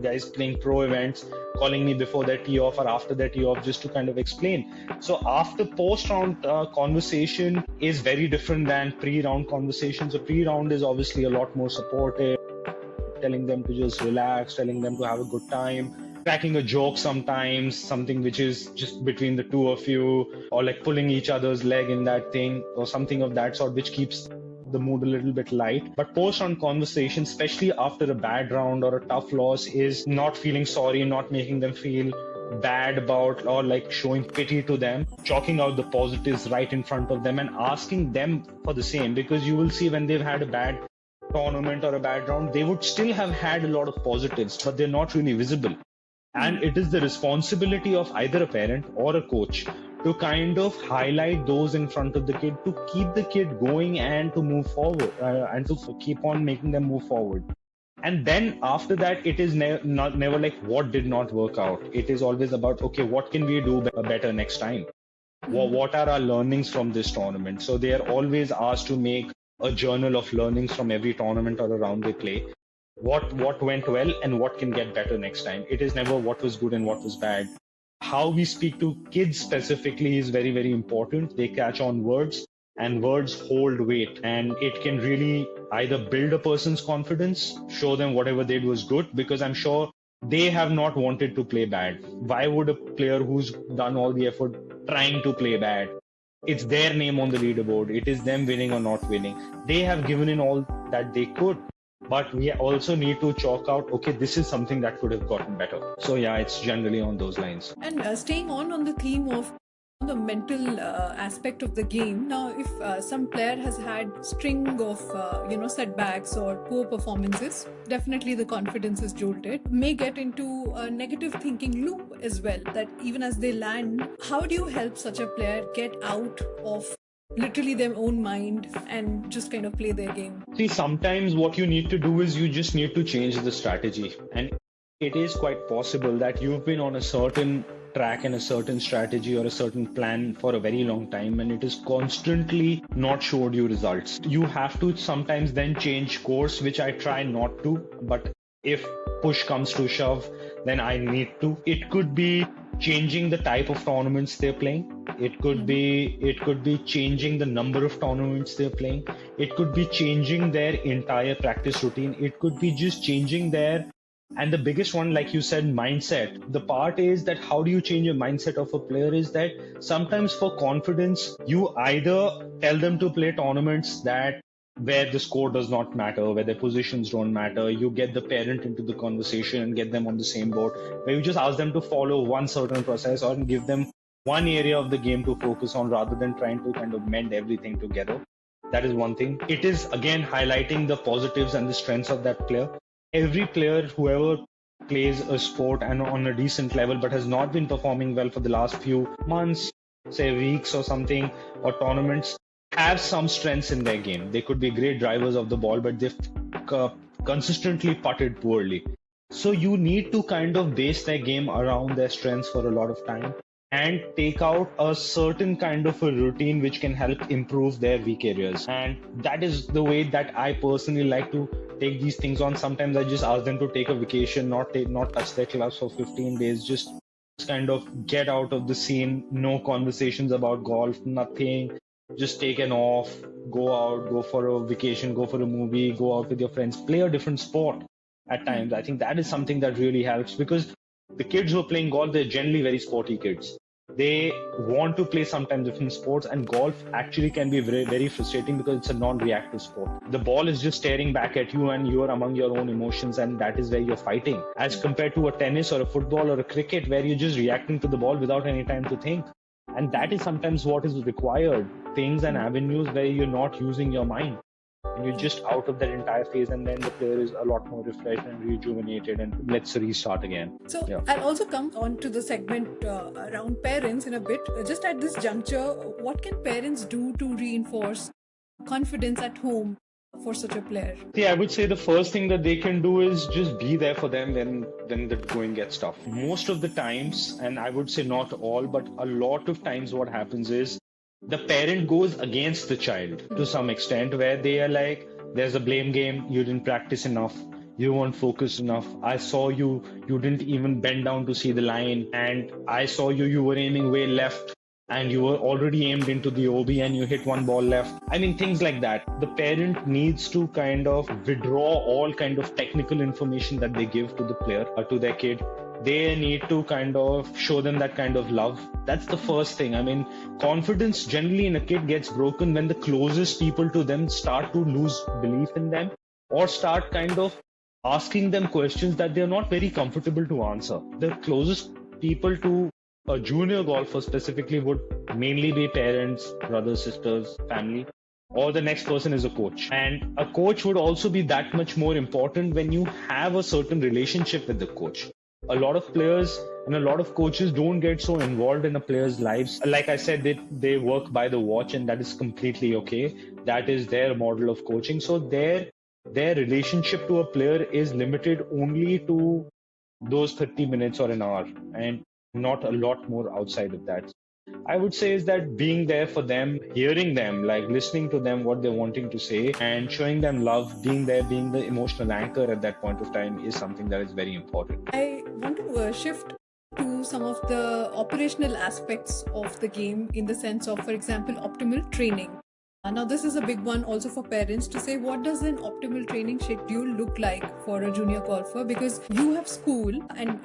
Speaker 1: guys playing pro events, calling me before their tee off or after their tee off, just to kind of explain. So after post-round conversation is very different than pre-round conversation. So pre-round is obviously a lot more supportive, telling them to just relax, telling them to have a good time, cracking a joke sometimes, something which is just between the two of you, or like pulling each other's leg in that thing or something of that sort, which keeps the mood a little bit light. But post-round conversation, especially after a bad round or a tough loss, is not feeling sorry, not making them feel bad about, or like showing pity to them, chalking out the positives right in front of them and asking them for the same. Because you will see when they've had a bad tournament or a bad round, they would still have had a lot of positives, but they're not really visible. And it is the responsibility of either a parent or a coach to kind of highlight those in front of the kid, to keep the kid going and to move forward, and to keep on making them move forward. And then after that, it is never like what did not work out. It is always about, okay, what can we do better next time? What are our learnings from this tournament? So they are always asked to make a journal of learnings from every tournament or a round they play. What went well and what can get better next time. It is never what was good and what was bad. How we speak to kids specifically is very, very important. They catch on words, and words hold weight, and it can really either build a person's confidence, show them whatever they did was good, because I'm sure they have not wanted to play bad. Why would a player who's done all the effort trying to play bad? It's their name on the leaderboard. It is them winning or not winning. They have given in all that they could. But we also need to chalk out, okay, this is something that could have gotten better. So yeah, it's generally on those lines.
Speaker 2: And staying on the theme of the mental aspect of the game. Now, if some player has had string of setbacks or poor performances, definitely the confidence is jolted. May get into a negative thinking loop as well. That even as they land, how do you help such a player get out of literally their own mind and just kind of play their game?
Speaker 1: See, sometimes what you need to do is you just need to change the strategy. And it is quite possible that you've been on a certain track and a certain strategy or a certain plan for a very long time, and it is constantly not showed you results. You have to sometimes then change course, which I try not to, but if push comes to shove, then I need to. It could be changing the type of tournaments they're playing. It could be changing the number of tournaments they're playing. It could be changing their entire practice routine. It could be just changing their, and the biggest one, like you said, mindset. The part is that how do you change your mindset of a player is that sometimes for confidence, you either tell them to play tournaments that where the score does not matter, where their positions don't matter. You get the parent into the conversation and get them on the same boat, where you just ask them to follow one certain process or give them one area of the game to focus on rather than trying to kind of mend everything together. That is one thing. It is again highlighting the positives and the strengths of that player. Every player, whoever plays a sport and on a decent level but has not been performing well for the last few months, say weeks or something, or tournaments, have some strengths in their game. They could be great drivers of the ball, but they've consistently putted poorly. So you need to kind of base their game around their strengths for a lot of time and take out a certain kind of a routine which can help improve their weak areas. And that is the way that I personally like to take these things on. Sometimes I just ask them to take a vacation, not touch their clubs for 15 days, just kind of get out of the scene, no conversations about golf, nothing. Just take an off, go out, go for a vacation, go for a movie, go out with your friends, play a different sport at times. I think that is something that really helps, because the kids who are playing golf, they're generally very sporty kids. They want to play sometimes different sports, and golf actually can be very, very frustrating because it's a non-reactive sport. The ball is just staring back at you and you are among your own emotions, and that is where you're fighting, as compared to a tennis or a football or a cricket where you're just reacting to the ball without any time to think. And that is sometimes what is required, things and avenues where you're not using your mind. And you're just out of that entire phase, and then the player is a lot more refreshed and rejuvenated and let's restart again.
Speaker 2: So yeah. I'll also come on to the segment around parents in a bit. Just at this juncture, what can parents do to reinforce confidence at home for such a player?
Speaker 1: I would say the first thing that they can do is just be there for them when the going gets tough. Most of the times, and I would say not all, but a lot of times what happens is the parent goes against the child to some extent, where they are like, there's a blame game, you didn't practice enough, you weren't focused enough, I saw you didn't even bend down to see the line, and I saw you were aiming way left and you were already aimed into the OB and you hit one ball left. I mean, things like that. The parent needs to kind of withdraw all kind of technical information that they give to the player or to their kid. They need to kind of show them that kind of love. That's the first thing. I mean, confidence generally in a kid gets broken when the closest people to them start to lose belief in them or start kind of asking them questions that they're not very comfortable to answer. The closest people to a junior golfer specifically would mainly be parents, brothers, sisters, family, or the next person is a coach. And a coach would also be that much more important when you have a certain relationship with the coach. A lot of players and a lot of coaches don't get so involved in a player's lives. Like I said, they work by the watch, and that is completely okay. That is their model of coaching. So their relationship to a player is limited only to those 30 minutes or an hour, and not a lot more outside of that. I would say is that being there for them, hearing them, like listening to them, what they're wanting to say, and showing them love, being there, being the emotional anchor at that point of time is something that is very important.
Speaker 2: I want to shift to some of the operational aspects of the game in the sense of, for example, optimal training. Now, this is a big one also for parents to say, what does an optimal training schedule look like for a junior golfer? Because you have school, and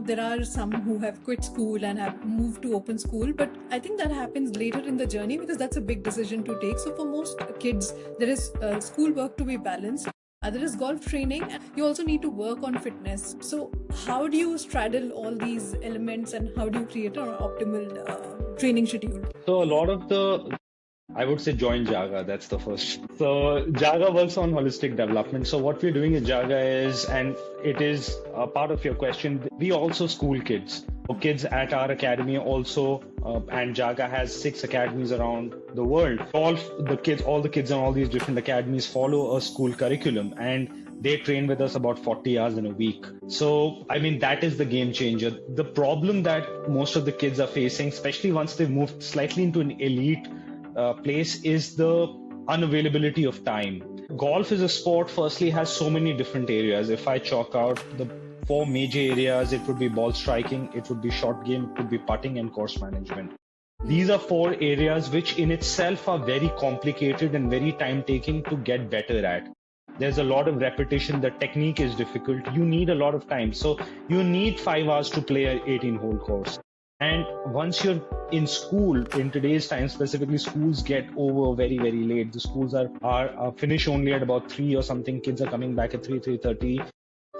Speaker 2: there are some who have quit school and have moved to open school, but I think that happens later in the journey because that's a big decision to take. So for most kids, there is school work to be balanced. There is golf training, and you also need to work on fitness. So how do you straddle all these elements, and how do you create an optimal training schedule?
Speaker 1: So a lot of I would say join Jaga. That's the first. So Jaga works on holistic development. So what we're doing at Jaga is, and it is a part of your question, we also school kids. Kids at our academy also, and Jaga has 6 academies around the world. All the kids in all these different academies follow a school curriculum, and they train with us about 40 hours in a week. So, I mean, that is the game changer. The problem that most of the kids are facing, especially once they've moved slightly into an elite place, is the unavailability of time. Golf is a sport, firstly, has so many different areas. If I chalk out the 4 major areas, it would be ball striking, it would be short game, it would be putting, and course management. These are 4 areas which in itself are very complicated and very time taking to get better at. There's a lot of repetition, the technique is difficult, you need a lot of time. So you need 5 hours to play an 18-hole course. And once you're in school, in today's time specifically, schools get over very, very late. The schools are finish only at about 3 or something. Kids are coming back at 3:30,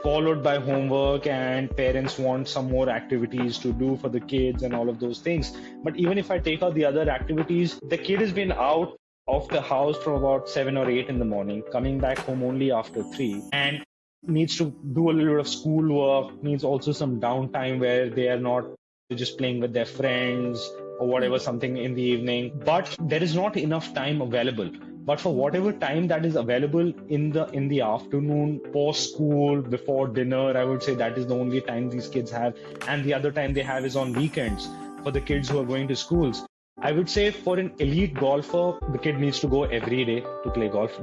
Speaker 1: followed by homework, and parents want some more activities to do for the kids and all of those things. But even if I take out the other activities, the kid has been out of the house from about 7 or 8 in the morning, coming back home only after 3, and needs to do a little bit of schoolwork, needs also some downtime where they are not just playing with their friends or whatever, something in the evening. But there is not enough time available. But for whatever time that is available in the afternoon, post school, before dinner, I would say that is the only time these kids have. And the other time they have is on weekends for the kids who are going to schools. I would say for an elite golfer, the kid needs to go every day to play golf,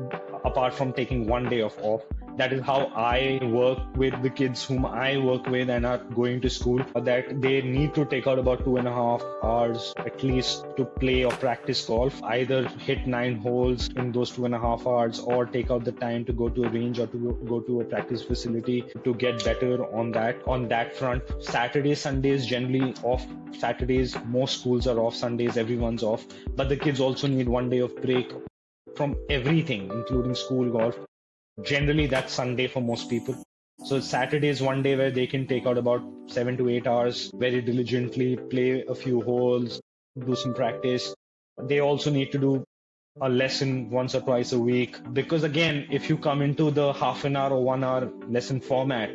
Speaker 1: apart from taking one day off. That is how I work with the kids whom I work with and are going to school, that they need to take out about 2.5 hours at least to play or practice golf, either hit 9 holes in those 2.5 hours or take out the time to go to a range or to go to a practice facility to get better on that front. Saturdays, Sundays generally off. Saturdays, most schools are off. Sundays, everyone's off. But the kids also need one day of break from everything, including school, golf. Generally, that's Sunday for most people. So Saturday is one day where they can take out about 7 to 8 hours very diligently, play a few holes, do some practice. They also need to do a lesson once or twice a week. Because again, if you come into the half an hour or 1 hour lesson format,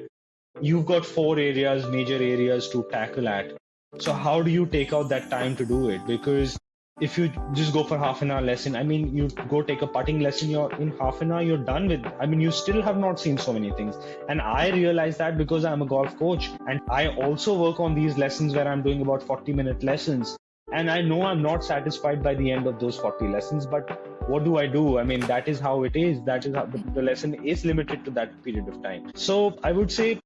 Speaker 1: you've got 4 areas, major areas to tackle at. So how do you take out that time to do it? Because if you just go for half an hour lesson, I mean, you go take a putting lesson, you're in half an hour, you're done with. I mean, you still have not seen so many things. And I realize that because I'm a golf coach, and I also work on these lessons where I'm doing about 40-minute lessons. And I know I'm not satisfied by the end of those 40 lessons, but what do I do? I mean, that is how it is. That is how the lesson is limited to that period of time. So I would say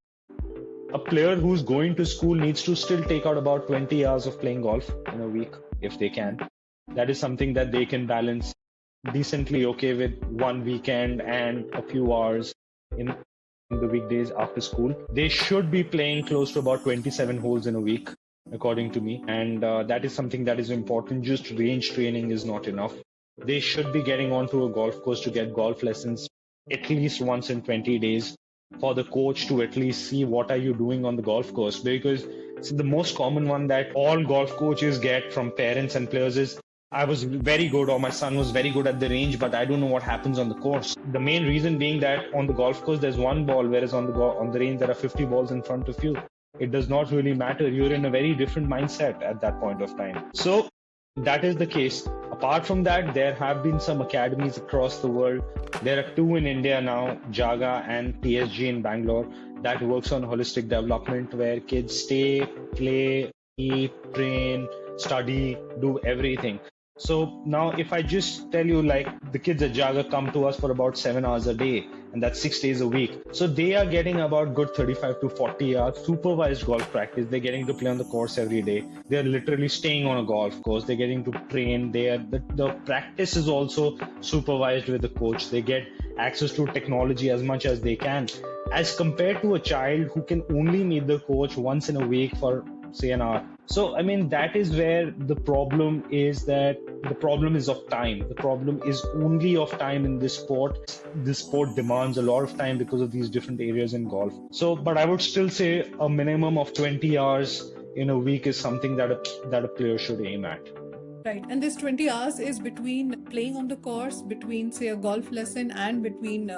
Speaker 1: a player who's going to school needs to still take out about 20 hours of playing golf in a week if they can. That is something that they can balance decently okay with one weekend and a few hours in the weekdays after school. They should be playing close to about 27 holes in a week, according to me. And that is something that is important. Just range training is not enough. They should be getting onto a golf course to get golf lessons at least once in 20 days for the coach to at least see what are you doing on the golf course. Because it's the most common one that all golf coaches get from parents and players is, I was very good, or my son was very good at the range, but I don't know what happens on the course. The main reason being that on the golf course, there's one ball, whereas on the range, there are 50 balls in front of you. it does not really matter. You're in a very different mindset at that point of time. So that is the case. Apart from that, there have been some academies across the world. There are two in India now, Jaga and PSG in Bangalore, that works on holistic development where kids stay, play, eat, train, study, do everything. So now if I just tell you, like, the kids at Jaga come to us for about 7 hours a day, and that's 6 days a week. So they are getting about good 35 to 40 hours supervised golf practice. They're getting to play on the course every day. They're literally staying on a golf course. They're getting to train. The practice is also supervised with the coach. They get access to technology as much as they can, as compared to a child who can only meet the coach once in a week for, say, an hour. So, I mean, that is where the problem is, that the problem is of time. The problem is only of time in this sport. This sport demands a lot of time because of these different areas in golf. So, but I would still say a minimum of 20 hours in a week is something that a player should aim at.
Speaker 2: Right. And this 20 hours is between playing on the course, between, say, a golf lesson, and between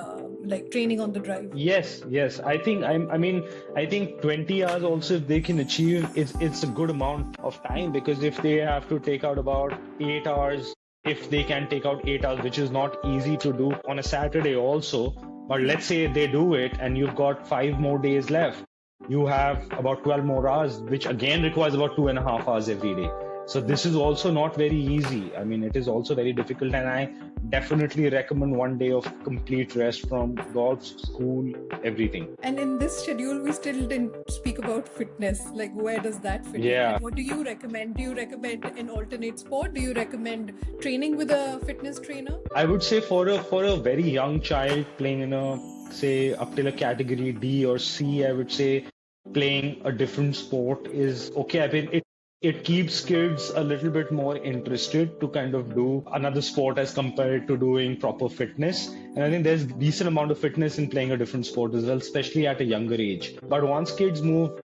Speaker 2: like training on the drive.
Speaker 1: Yes. I think 20 hours also, if they can achieve, it's a good amount of time, because if they have to take out about 8 hours, if they can take out 8 hours, which is not easy to do on a Saturday also, but let's say they do it and you've got 5 more days left, you have about 12 more hours, which again requires about 2.5 hours every day. So this is also not very easy. I mean, it is also very difficult, and I definitely recommend 1 day of complete rest from golf, school, everything.
Speaker 2: And in this schedule, we still didn't speak about fitness. Like, where does that fit in? What do you recommend? Do you recommend an alternate sport? Do you recommend training with a fitness trainer?
Speaker 1: I would say for a very young child playing in a, say, up till a category D or C, I would say playing a different sport is okay. I mean, it keeps kids a little bit more interested to kind of do another sport as compared to doing proper fitness. And I think there's a decent amount of fitness in playing a different sport as well, especially at a younger age. But once kids move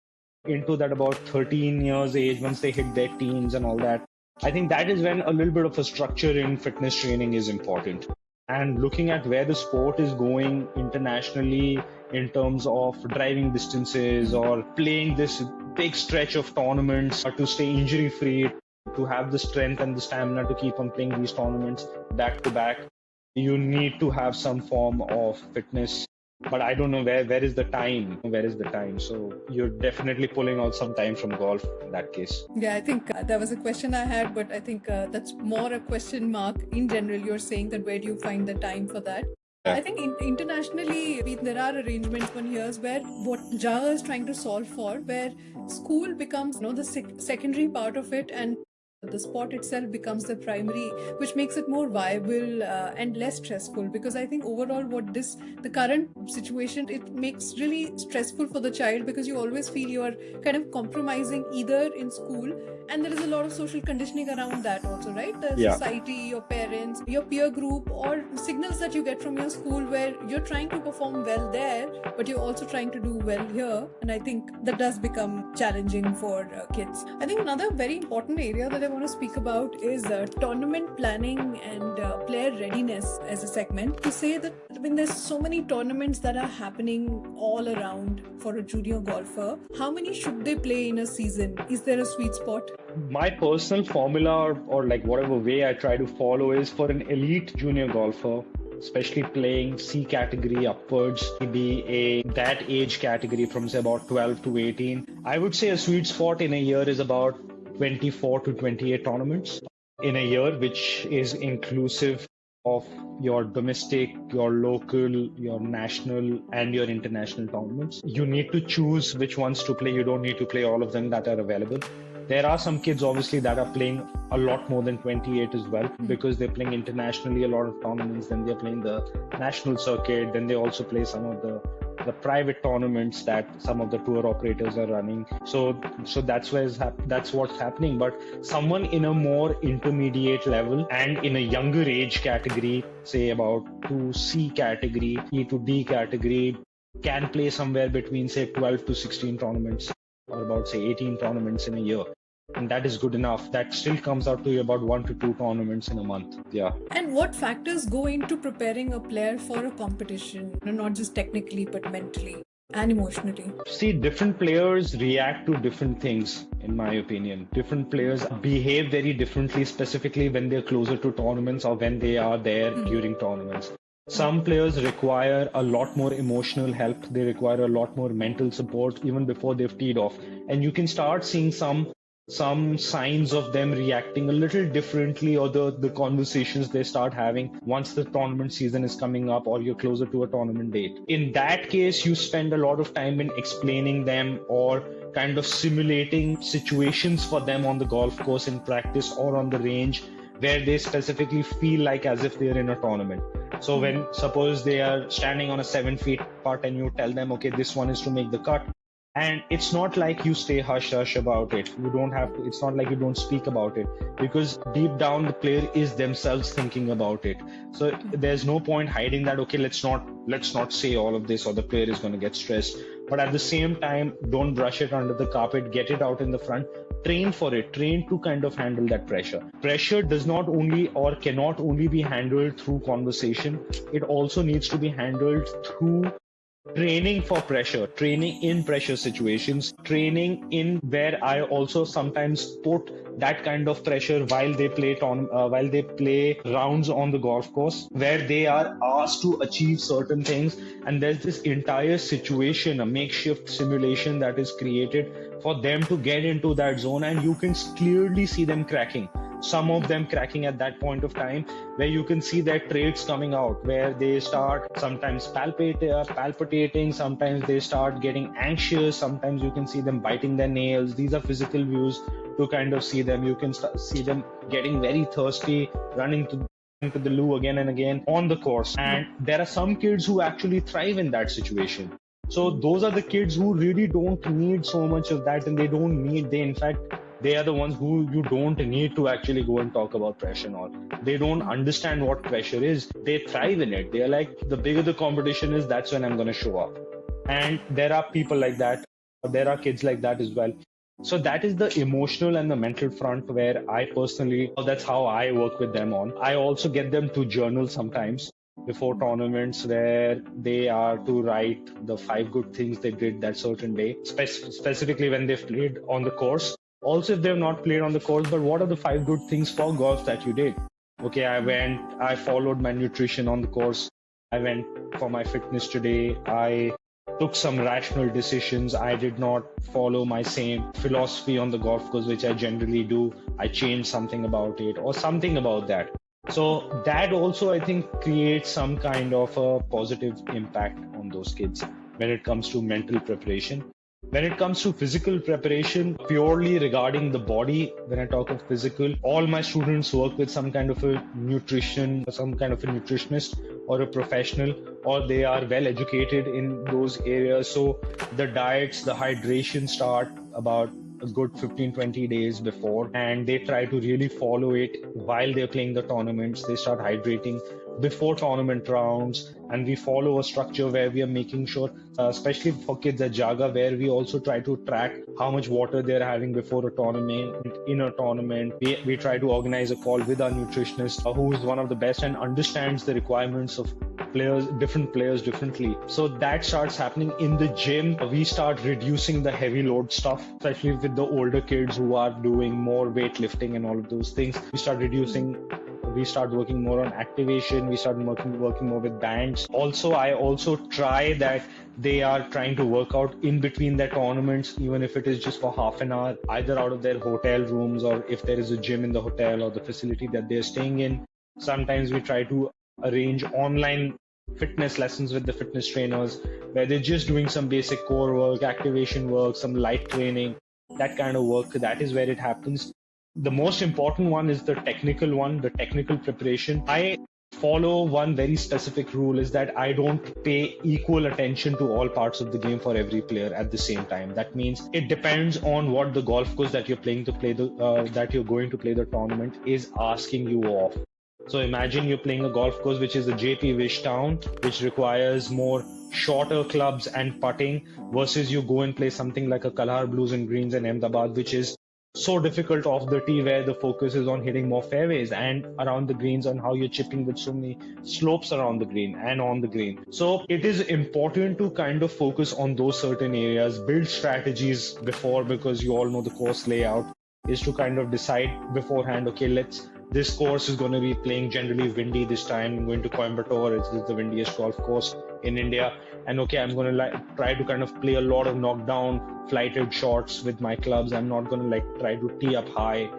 Speaker 1: into that about 13 years age, once they hit their teens and all that, I think that is when a little bit of a structure in fitness training is important. And looking at where the sport is going internationally in terms of driving distances or playing this big stretch of tournaments to stay injury free, to have the strength and the stamina to keep on playing these tournaments back to back, you need to have some form of fitness. But I don't know where is the time. So you're definitely pulling out some time from golf in that case.
Speaker 2: Yeah, I think that was a question I had, but I think that's more a question mark. In general, you're saying that where do you find the time for that? I think internationally, there are arrangements one hears where what Java is trying to solve for, where school becomes the secondary part of it, and the sport itself becomes the primary, which makes it more viable and less stressful. Because I think overall the current situation, it makes really stressful for the child, because you always feel you are kind of compromising either in school, and there is a lot of social conditioning around that also, right? The society, your parents, your peer group, or signals that you get from your school where you're trying to perform well there, but you're also trying to do well here. And I think that does become challenging for kids. I think another very important area that I want to speak about is tournament planning and player readiness as a segment. To say that, I mean, there's so many tournaments that are happening all around for a junior golfer. How many should they play in a season? Is there a sweet spot?
Speaker 1: My personal formula, or like whatever way I try to follow, is for an elite junior golfer, especially playing C category upwards, maybe that age category from say about 12 to 18. I would say a sweet spot in a year is about 24 to 28 tournaments in a year, which is inclusive of your domestic, your local, your national, and your international tournaments. You need to choose which ones to play. You don't need to play all of them that are available. There are some kids obviously that are playing a lot more than 28 as well, because they're playing internationally a lot of tournaments, then they're playing the national circuit, then they also play some of the private tournaments that some of the tour operators are running. So that's what's happening. But someone in a more intermediate level and in a younger age category, say about to C category, E to D category, can play somewhere between say 12 to 16 tournaments, or about say 18 tournaments in a year. And that is good enough. That still comes out to about 1 to 2 tournaments in a month. Yeah.
Speaker 2: And what factors go into preparing a player for a competition? Not just technically, but mentally. and emotionally?
Speaker 1: See, different players react to different things, in my opinion. Different players behave very differently, specifically when they're closer to tournaments or when they are there during tournaments. Some players require a lot more emotional help. They require a lot more mental support even before they've teed off. And you can start seeing some signs of them reacting a little differently, or the conversations they start having once the tournament season is coming up or you're closer to a tournament date. In that case, you spend a lot of time in explaining them or kind of simulating situations for them on the golf course in practice or on the range where they specifically feel like as if they're in a tournament. So when suppose they are standing on a 7 feet putt and you tell them, okay, this one is to make the cut. And it's not like you stay hush hush about it. You don't have to, it's not like you don't speak about it, because deep down the player is themselves thinking about it. So there's no point hiding that, okay, let's not say all of this or the player is going to get stressed. But at the same time, don't brush it under the carpet, get it out in the front, train for it, train to kind of handle that pressure. Pressure does not only or cannot only be handled through conversation. It also needs to be handled through training for pressure, training in pressure situations, training in where I also sometimes put that kind of pressure while they play rounds on the golf course, where they are asked to achieve certain things, and there's this entire situation, a makeshift simulation that is created for them to get into that zone, and you can clearly see them cracking. Some of them cracking at that point of time, where you can see their traits coming out, where they start sometimes palpitating, sometimes they start getting anxious, sometimes you can see them biting their nails. These are physical views to kind of see them. You can see them getting very thirsty, running to the loo again and again on the course. And there are some kids who actually thrive in that situation. So those are the kids who really don't need so much of that, and in fact, they are the ones who you don't need to actually go and talk about pressure and all. They don't understand what pressure is. They thrive in it. They are like, the bigger the competition is, that's when I'm going to show up. And there are people like that. There are kids like that as well. So that is the emotional and the mental front where I personally, that's how I work with them on. I also get them to journal sometimes before tournaments, where they are to write the 5 good things they did that certain day, specifically when they've played on the course. Also, if they have not played on the course, but what are the 5 good things for golf that you did? Okay, I followed my nutrition on the course. I went for my fitness today. I took some rational decisions. I did not follow my same philosophy on the golf course, which I generally do. I changed something about it or something about that. So that also, I think, creates some kind of a positive impact on those kids when it comes to mental preparation. When it comes to physical preparation, purely regarding the body, when I talk of physical, all my students work with some kind of a nutritionist or a professional, or they are well educated in those areas. So the diets, the hydration start about a good 15-20 days before, and they try to really follow it while they're playing the tournaments. They start hydrating before tournament rounds, and we follow a structure where we are making sure, especially for kids at Jaga, where we also try to track how much water they're having before a tournament. In a tournament, we try to organize a call with our nutritionist, who is one of the best and understands the requirements of different players differently. So that starts happening in the gym. We start reducing the heavy load stuff, especially with the older kids who are doing more weightlifting and all of those things. We start working more on activation. We start working more with bands. Also, I also try that they are trying to work out in between their tournaments, even if it is just for half an hour, either out of their hotel rooms, or if there is a gym in the hotel or the facility that they're staying in. Sometimes we try to arrange online fitness lessons with the fitness trainers, where they're just doing some basic core work, activation work, some light training, that kind of work. That is where it happens. The most important one is the technical one, the technical preparation. I follow one very specific rule, is that I don't pay equal attention to all parts of the game for every player at the same time. That means it depends on what the golf course that you're going to play the tournament is asking you of. So imagine you're playing a golf course which is a JP Wish Town, which requires more shorter clubs and putting, versus you go and play something like a Kalhar Blues and Greens in Ahmedabad, which is so difficult off the tee where the focus is on hitting more fairways and around the greens, on how you're chipping with so many slopes around the green and on the green. So it is important to kind of focus on those certain areas, build strategies before, because you all know the course layout is to kind of decide beforehand, okay, this course is going to be playing generally windy this time. I'm going to Coimbatore, it's the windiest golf course in India. And okay, I'm going to try to kind of play a lot of knockdown, flighted shots with my clubs. I'm not going to try to tee up high,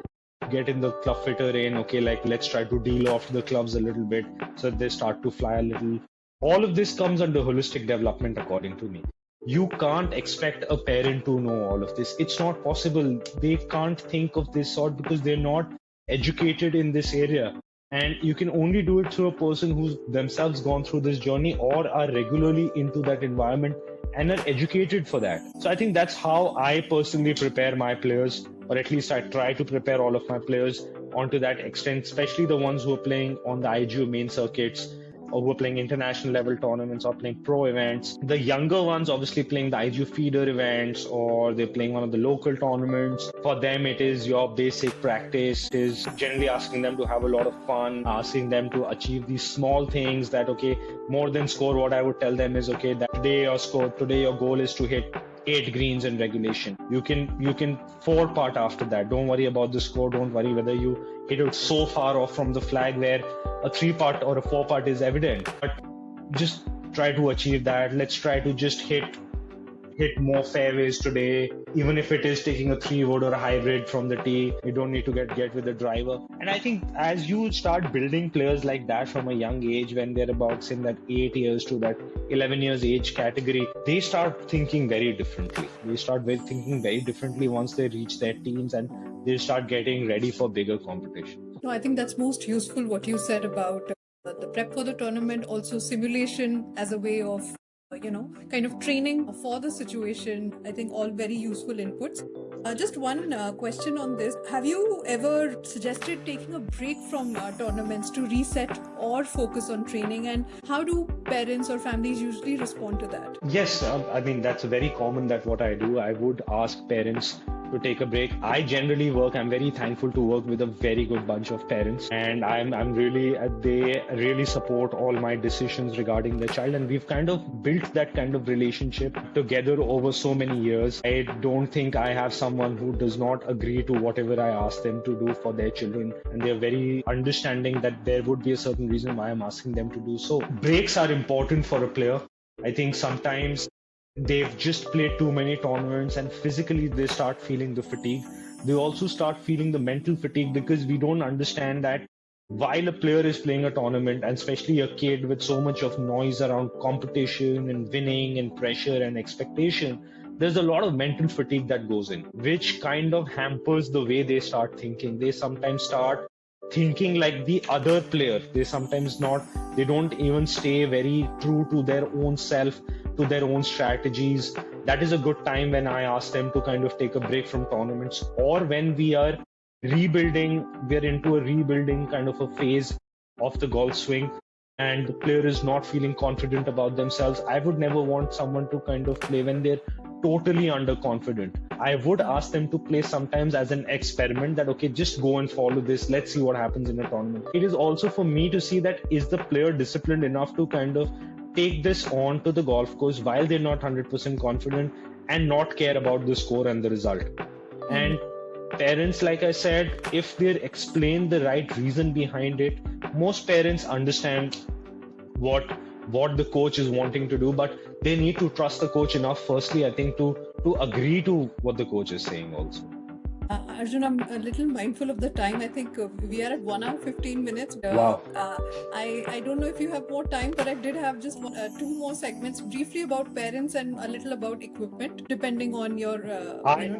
Speaker 1: get in the club fitter in. Okay, let's try to de-loft the clubs a little bit so that they start to fly a little. All of this comes under holistic development, according to me. You can't expect a parent to know all of this. It's not possible. They can't think of this sort because they're not educated in this area. And you can only do it through a person who's themselves gone through this journey or are regularly into that environment and are educated for that. So I think that's how I personally prepare my players, or at least I try to prepare all of my players onto that extent, especially the ones who are playing on the IGO main circuits, or who are playing international level tournaments or playing pro events. The younger ones obviously playing the IGO feeder events, or they're playing one of the local tournaments. For them, it is your basic practice. It is generally asking them to have a lot of fun, asking them to achieve these small things that, okay, more than score, what I would tell them is, okay, that today your goal is to hit 8 greens in regulation. You can 4-putt after that. Don't worry about the score. Don't worry whether you hit it so far off from the flag where a 3-putt or a 4-putt is evident. But just try to achieve that. Let's try to just hit more fairways today, even if it is taking a 3-wood or a hybrid from the tee. You don't need to get with the driver. And I think as you start building players like that from a young age, when they're about in that 8 years to that 11 years age category, they start thinking very differently. They start thinking very differently once they reach their teens and they start getting ready for bigger competition.
Speaker 2: No, I think that's most useful what you said about the prep for the tournament, also simulation as a way of kind of training for the situation. I think all very useful inputs. Just one question on this. Have you ever suggested taking a break from tournaments to reset or focus on training? And how do parents or families usually respond to that?
Speaker 1: Yes, I mean, that's very common that what I do. I would ask parents to take a break. I'm very thankful to work with a very good bunch of parents, and they really support all my decisions regarding their child, and we've kind of built that kind of relationship together over so many years. I don't think I have someone who does not agree to whatever I ask them to do for their children, and they're very understanding that there would be a certain reason why I'm asking them to do so. Breaks are important for a player. I think sometimes they've just played too many tournaments and physically they start feeling the fatigue. They also start feeling the mental fatigue because we don't understand that while a player is playing a tournament, and especially a kid with so much of noise around competition and winning and pressure and expectation, there's a lot of mental fatigue that goes in, which kind of hampers the way they start thinking. They sometimes start thinking like the other player. They don't even stay very true to their own self, to their own strategies. That is a good time when I ask them to kind of take a break from tournaments, or when we are rebuilding, we're into a rebuilding kind of a phase of the golf swing and the player is not feeling confident about themselves. I would never want someone to kind of play when they're totally underconfident. I would ask them to play sometimes as an experiment, that okay, just go and follow this, let's see what happens in a tournament. It is also for me to see that is the player disciplined enough to kind of take this on to the golf course while they're not 100% confident and not care about the score and the result. And parents, like I said, if they explain the right reason behind it, most parents understand what the coach is wanting to do, but they need to trust the coach enough, firstly, I think, to agree to what the coach is saying also.
Speaker 2: Arjun, I'm a little mindful of the time. I think we are at 1 hour 15 minutes.
Speaker 1: Wow.
Speaker 2: I don't know if you have more time, but I did have just 2 more segments, briefly about parents and a little about equipment, depending on your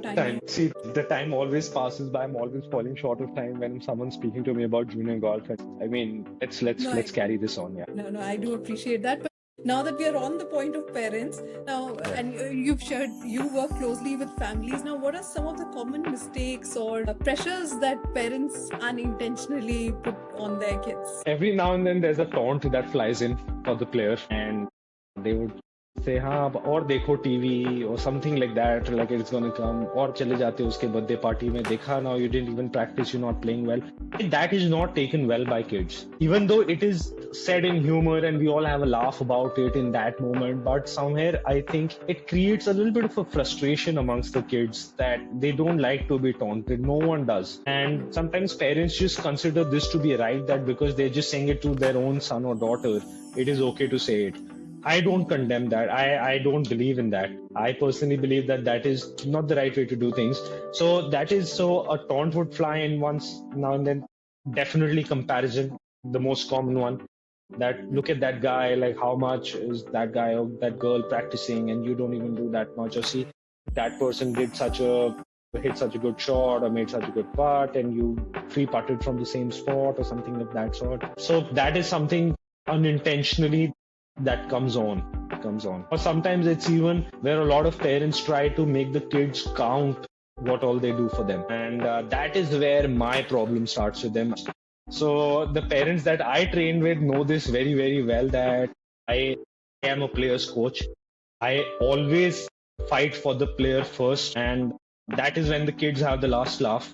Speaker 2: time.
Speaker 1: See, the time always passes by. I'm always falling short of time when someone's speaking to me about junior golf. I mean, let's carry this on. Yeah.
Speaker 2: No, I do appreciate that. But now that we are on the point of parents, and you've shared, you work closely with families. Now, what are some of the common mistakes or pressures that parents unintentionally put on their kids?
Speaker 1: Every now and then there's a taunt that flies in for the player, and they would say हाँ और देखो TV or something like that, like it's gonna come, और चले जाते हो उसके birthday party में, देखा now you didn't even practice, you're not playing well. That is not taken well by kids, even though it is said in humor and we all have a laugh about it in that moment, but somewhere I think it creates a little bit of a frustration amongst the kids that they don't like to be taunted. No one does, and sometimes parents just consider this to be right, that because they're just saying it to their own son or daughter, it is okay to say it. I don't condemn that. I don't believe in that. I personally believe that that is not the right way to do things. So that is, so a taunt would fly in once now and then. Definitely comparison, the most common one. That look at that guy, like how much is that guy or that girl practicing, and you don't even do that much. Or see, that person did such a hit such a good shot or made such a good putt, and you free putted from the same spot or something of that sort. So that is something unintentionally that comes on, or sometimes it's even where a lot of parents try to make the kids count what all they do for them, and that is where my problem starts with them. So the parents that I train with know this very, very well, that I am a player's coach. I always fight for the player first, and that is when the kids have the last laugh,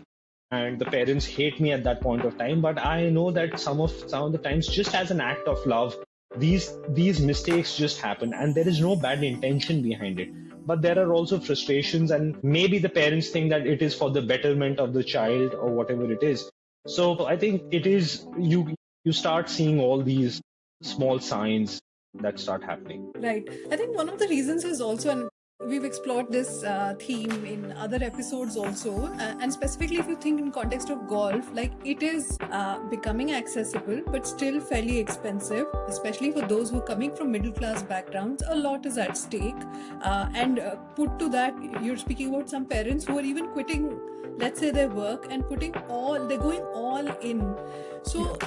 Speaker 1: and the parents hate me at that point of time. But I know that some of the times, just as an act of love, these mistakes just happen, and there is no bad intention behind it. But there are also frustrations, and maybe the parents think that it is for the betterment of the child or whatever it is. So I think it is, you start seeing all these small signs that start happening.
Speaker 2: Right. I think one of the reasons is also, and we've explored this theme in other episodes also, and specifically if you think in context of golf, like it is becoming accessible but still fairly expensive, especially for those who are coming from middle class backgrounds. A lot is at stake, and put to that, you're speaking about some parents who are even quitting, let's say, their work and they're going all in. So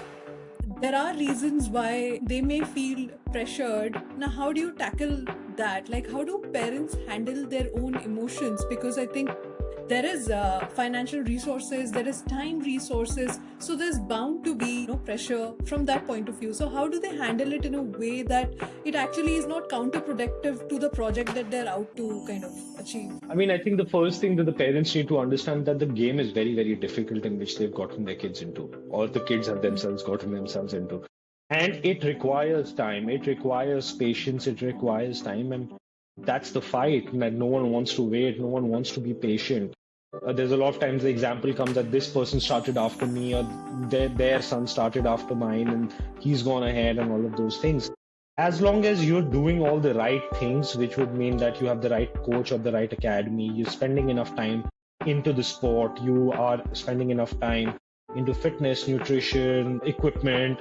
Speaker 2: there are reasons why they may feel pressured. Now, how do you tackle that? Like, how do parents handle their own emotions? Because I think there is financial resources, there is time resources, so there's bound to be pressure from that point of view. So how do they handle it in a way that it actually is not counterproductive to the project that they're out to kind of achieve?
Speaker 1: I mean, I think the first thing that the parents need to understand, that the game is very, very difficult in which they've gotten their kids into, or the kids have themselves gotten themselves into. And it requires time, it requires patience, it requires time. And that's the fight, that no one wants to wait, no one wants to be patient. There's a lot of times the example comes that this person started after me, or their son started after mine, and he's gone ahead, and all of those things. As long as you're doing all the right things, which would mean that you have the right coach or the right academy, you're spending enough time into the sport, you are spending enough time into fitness, nutrition, equipment,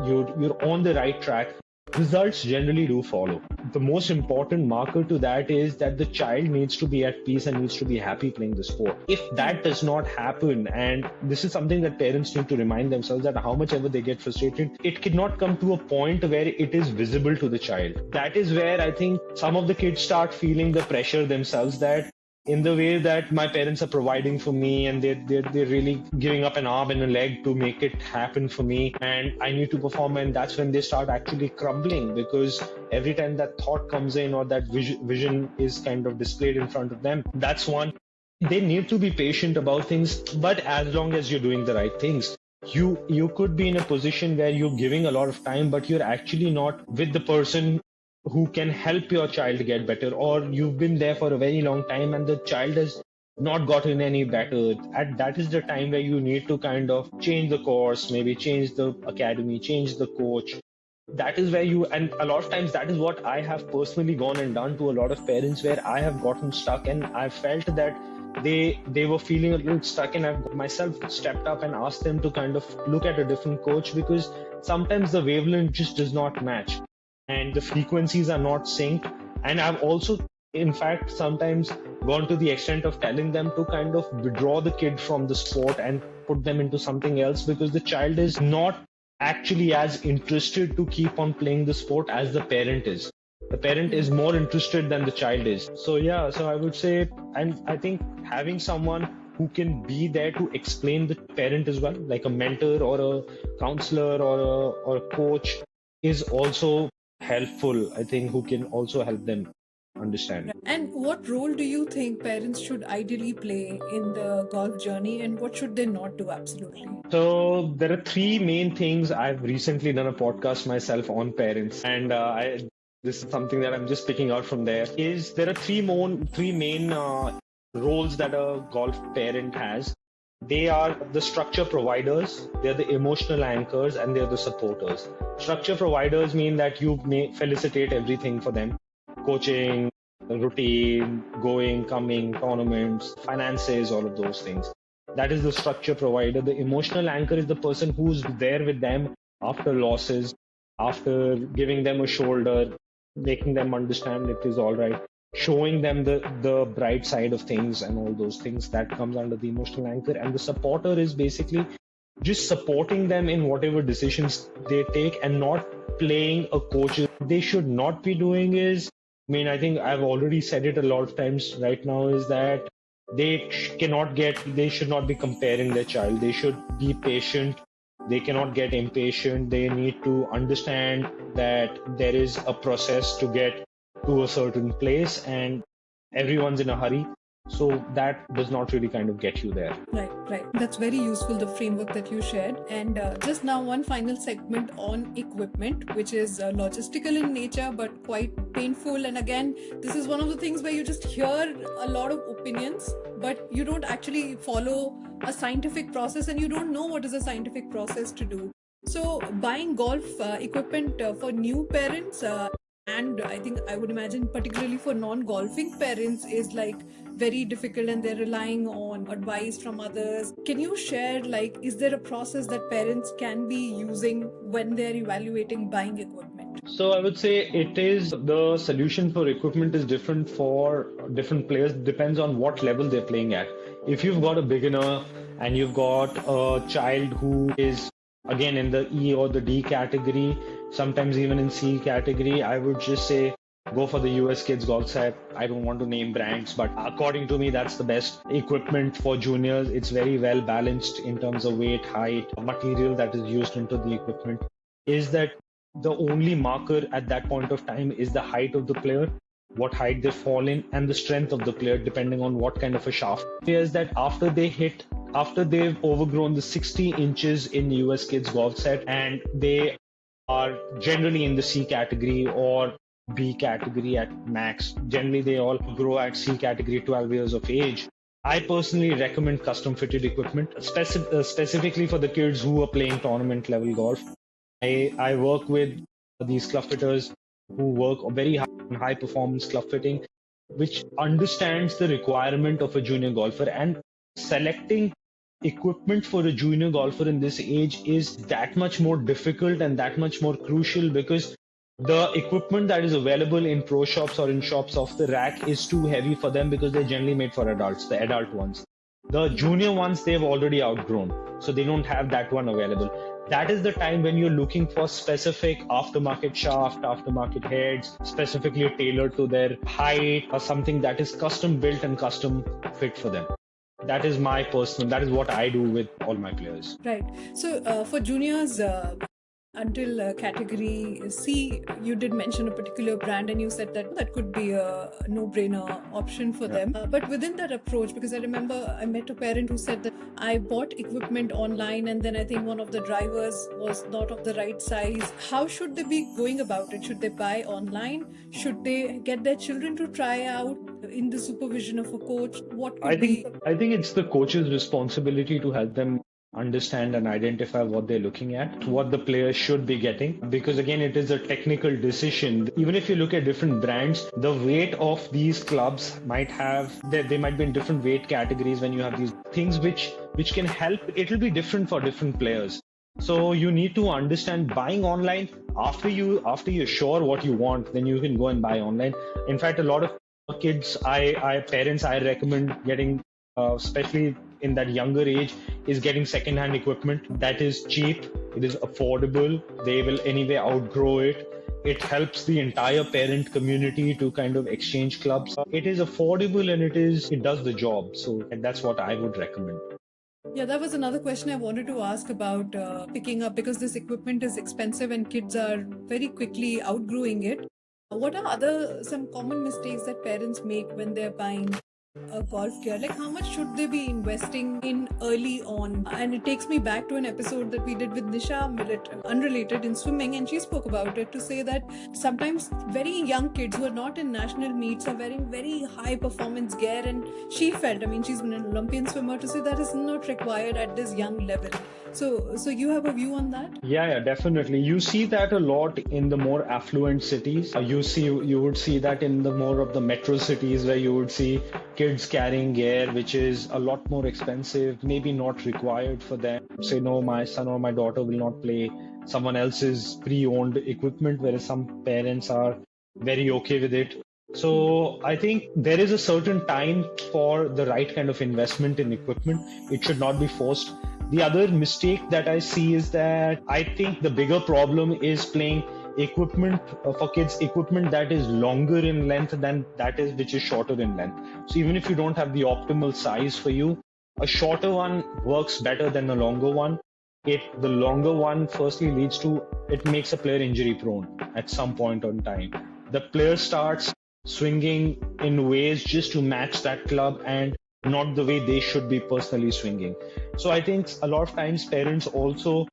Speaker 1: you're on the right track, results generally do follow. The most important marker to that is that the child needs to be at peace and needs to be happy playing the sport. If that does not happen, and this is something that parents need to remind themselves, that how much ever they get frustrated, it cannot come to a point where it is visible to the child. That is where I think some of the kids start feeling the pressure themselves, that in the way that my parents are providing for me, and they're really giving up an arm and a leg to make it happen for me, and I need to perform. And that's when they start actually crumbling, because every time that thought comes in, or that vision is kind of displayed in front of them, that's one. They need to be patient about things, but as long as you're doing the right things, you could be in a position where you're giving a lot of time, but you're actually not with the person who can help your child get better, or you've been there for a very long time and the child has not gotten any better. And that is the time where you need to kind of change the course, maybe change the academy, change the coach. That is where and a lot of times that is what I have personally gone and done to a lot of parents, where I have gotten stuck, and I felt that they were feeling a little stuck, and I've myself stepped up and asked them to kind of look at a different coach, because sometimes the wavelength just does not match, and the frequencies are not synced. And I've also, in fact, sometimes gone to the extent of telling them to kind of withdraw the kid from the sport and put them into something else, because the child is not actually as interested to keep on playing the sport as the parent is. The parent is more interested than the child is. So yeah, so I would say, and I think having someone who can be there to explain the parent as well, like a mentor or a counselor or a coach, is also helpful, I think, who can also help them understand.
Speaker 2: And what role do you think parents should ideally play in the golf journey, and what should they not do? Absolutely.
Speaker 1: So there are three main things. I've recently done a podcast myself on parents, and this is something that I'm just picking out from there. Is there are three main roles that a golf parent has. They are the structure providers, they're the emotional anchors, and they're the supporters. Structure providers mean that you may felicitate everything for them: coaching, routine, going, coming, tournaments, finances, all of those things. That is the structure provider. The emotional anchor is the person who's there with them after losses, after giving them a shoulder, making them understand it is all right, showing them the bright side of things and all those things. That comes under the emotional anchor. And the supporter is basically just supporting them in whatever decisions they take and not playing a coach. They should not be doing is, I mean, I think I've already said it a lot of times right now, is that they should not be comparing their child. They should be patient. They cannot get impatient. They need to understand that there is a process to get to a certain place and everyone's in a hurry. So that does not really kind of get you there.
Speaker 2: Right. That's very useful, the framework that you shared. And just now, one final segment on equipment, which is logistical in nature, but quite painful. And again, this is one of the things where you just hear a lot of opinions, but you don't actually follow a scientific process and you don't know what is a scientific process to do. So buying golf equipment for new parents, and I think I would imagine particularly for non-golfing parents, is like very difficult, and they're relying on advice from others. Can you share, like, is there a process that parents can be using when they're evaluating buying equipment?
Speaker 1: So I would say it is the solution for equipment is different for different players. Depends on what level they're playing at. If you've got a beginner and you've got a child who is again in the E or the D category, sometimes even in C category, I would just say go for the US Kids Golf Set. I don't want to name brands, but according to me, that's the best equipment for juniors. It's very well balanced in terms of weight, height, material that is used into the equipment. Is that the only marker at that point of time is the height of the player, what height they fall in, and the strength of the player, depending on what kind of a shaft. Is that after they've overgrown the 60 inches in US Kids Golf Set and they are generally in the C category or B category at max. Generally, they all grow at C category 12 years of age. I personally recommend custom fitted equipment, specifically for the kids who are playing tournament level golf. I work with these club fitters who work very high performance club fitting, which understands the requirement of a junior golfer, and selecting equipment for a junior golfer in this age is that much more difficult and that much more crucial, because the equipment that is available in pro shops or in shops off the rack is too heavy for them, because they're generally made for adults, the adult ones. The junior ones they've already outgrown, so they don't have that one available. That is the time when you're looking for specific aftermarket shaft, aftermarket heads, specifically tailored to their height, or something that is custom built and custom fit for them. That is that is what I do with all my players.
Speaker 2: Right. So for juniors, until category C, you did mention a particular brand and you said that could be a no-brainer option for them. But within that approach, because I remember I met a parent who said that I bought equipment online and then I think one of the drivers was not of the right size. How should they be going about it? Should they buy online? Should they get their children to try out in the supervision of a coach? I think
Speaker 1: it's the coach's responsibility to help them understand and identify what they're looking at, what the players should be getting, because again, it is a technical decision. Even if you look at different brands, the weight of these clubs might have, they might be in different weight categories. When you have these things which can help, it'll be different for different players. So you need to understand buying online. After you're sure what you want, then you can go and buy online. In fact, a lot of kids, parents, I recommend getting, especially in that younger age, is getting second-hand equipment that is cheap, it is affordable, they will anyway outgrow it. It helps the entire parent community to kind of exchange clubs. It is affordable and it does the job. So that's what I would recommend.
Speaker 2: Yeah, that was another question I wanted to ask about picking up, because this equipment is expensive and kids are very quickly outgrowing it. What are other some common mistakes that parents make when they're buying a golf gear? Like, how much should they be investing in early on? And it takes me back to an episode that we did with Nisha Millet, unrelated, in swimming, and she spoke about it to say that sometimes very young kids who are not in national meets are wearing very high performance gear, and she felt, I mean, she's been an Olympian swimmer, to say that is not required at this young level. So you have a view on that?
Speaker 1: Yeah, definitely. You see that a lot in the more affluent cities. You would see that in the more of the metro cities, where you would see kids carrying gear which is a lot more expensive, maybe not required for them. Say, no, my son or my daughter will not play someone else's pre-owned equipment, whereas some parents are very okay with it. So I think there is a certain time for the right kind of investment in equipment. It should not be forced. The other mistake that I see is that I think the bigger problem is playing equipment for kids, equipment that is longer in length than that is which is shorter in length. So even if you don't have the optimal size for you, a shorter one works better than a longer one. The longer one firstly leads to, it makes a player injury prone at some point in time. The player starts swinging in ways just to match that club and not the way they should be personally swinging. So I think a lot of times parents also,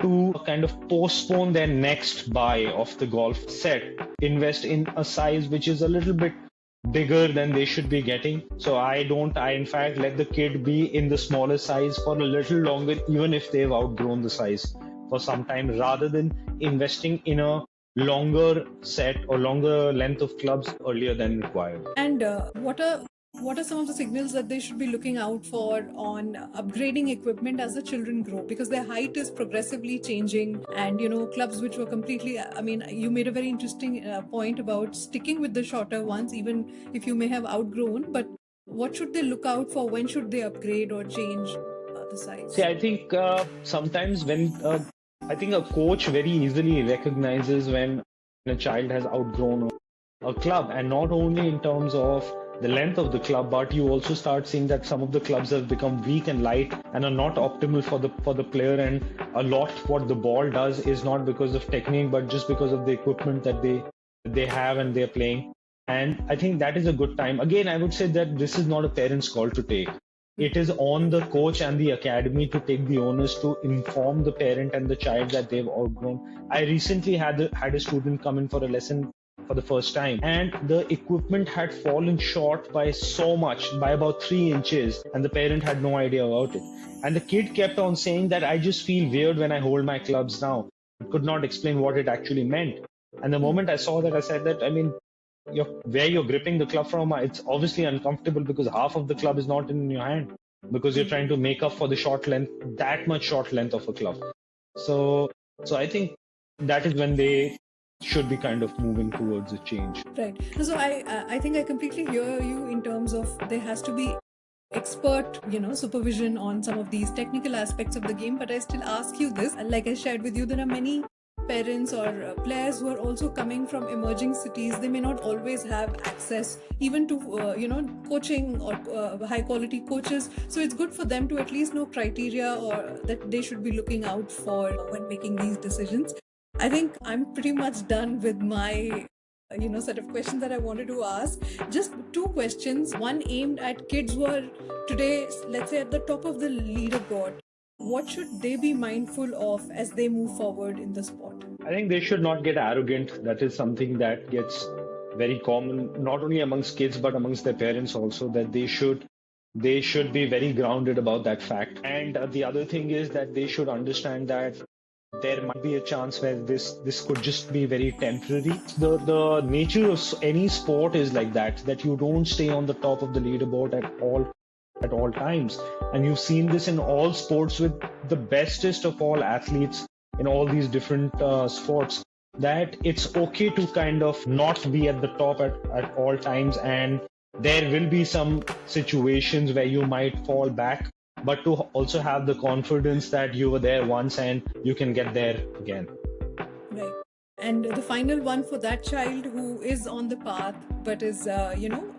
Speaker 1: to kind of postpone their next buy of the golf set, invest in a size which is a little bit bigger than they should be getting. So I in fact let the kid be in the smaller size for a little longer, even if they've outgrown the size for some time, rather than investing in a longer set or longer length of clubs earlier than required.
Speaker 2: And what are some of the signals that they should be looking out for on upgrading equipment as the children grow? Because their height is progressively changing, and clubs which were completely, I mean, you made a very interesting point about sticking with the shorter ones, even if you may have outgrown. But what should they look out for? When should they upgrade or change the size?
Speaker 1: See, I think sometimes I think a coach very easily recognizes when a child has outgrown a club, and not only in terms of the length of the club, but you also start seeing that some of the clubs have become weak and light and are not optimal for the player. And a lot what the ball does is not because of technique, but just because of the equipment that they have and they're playing. And I think that is a good time. Again, I would say that this is not a parent's call to take. It is on the coach and the academy to take the onus to inform the parent and the child that they've outgrown. I recently had a student come in for a lesson for the first time, and the equipment had fallen short by so much, by about 3 inches, and the parent had no idea about it. And the kid kept on saying that I just feel weird when I hold my clubs now. I could not explain what it actually meant. And the moment I saw that, I said that, I mean, where you're gripping the club from, it's obviously uncomfortable because half of the club is not in your hand, because you're trying to make up for the that much short length of a club. So I think that is when they should be kind of moving towards a change.
Speaker 2: Right. So I think I completely hear you in terms of there has to be expert, supervision on some of these technical aspects of the game. But I still ask you this, like I shared with you, there are many parents or players who are also coming from emerging cities. They may not always have access even to coaching or high quality coaches, so it's good for them to at least know criteria or that they should be looking out for when making these decisions. I think I'm pretty much done with my set of questions that I wanted to ask. Just 2 questions, one aimed at kids who are today, let's say, at the top of the leaderboard. What should they be mindful of as they move forward in the sport?
Speaker 1: I think they should not get arrogant. That is something that gets very common, not only amongst kids, but amongst their parents also, that they should be very grounded about that fact. And the other thing is that they should understand that there might be a chance where this could just be very temporary. The nature of any sport is like that you don't stay on the top of the leaderboard at all times. And you've seen this in all sports with the bestest of all athletes in all these different sports, that it's okay to kind of not be at the top at all times. And there will be some situations where you might fall back, but to also have the confidence that you were there once and you can get there again.
Speaker 2: Right. And the final one for that child who is on the path but is,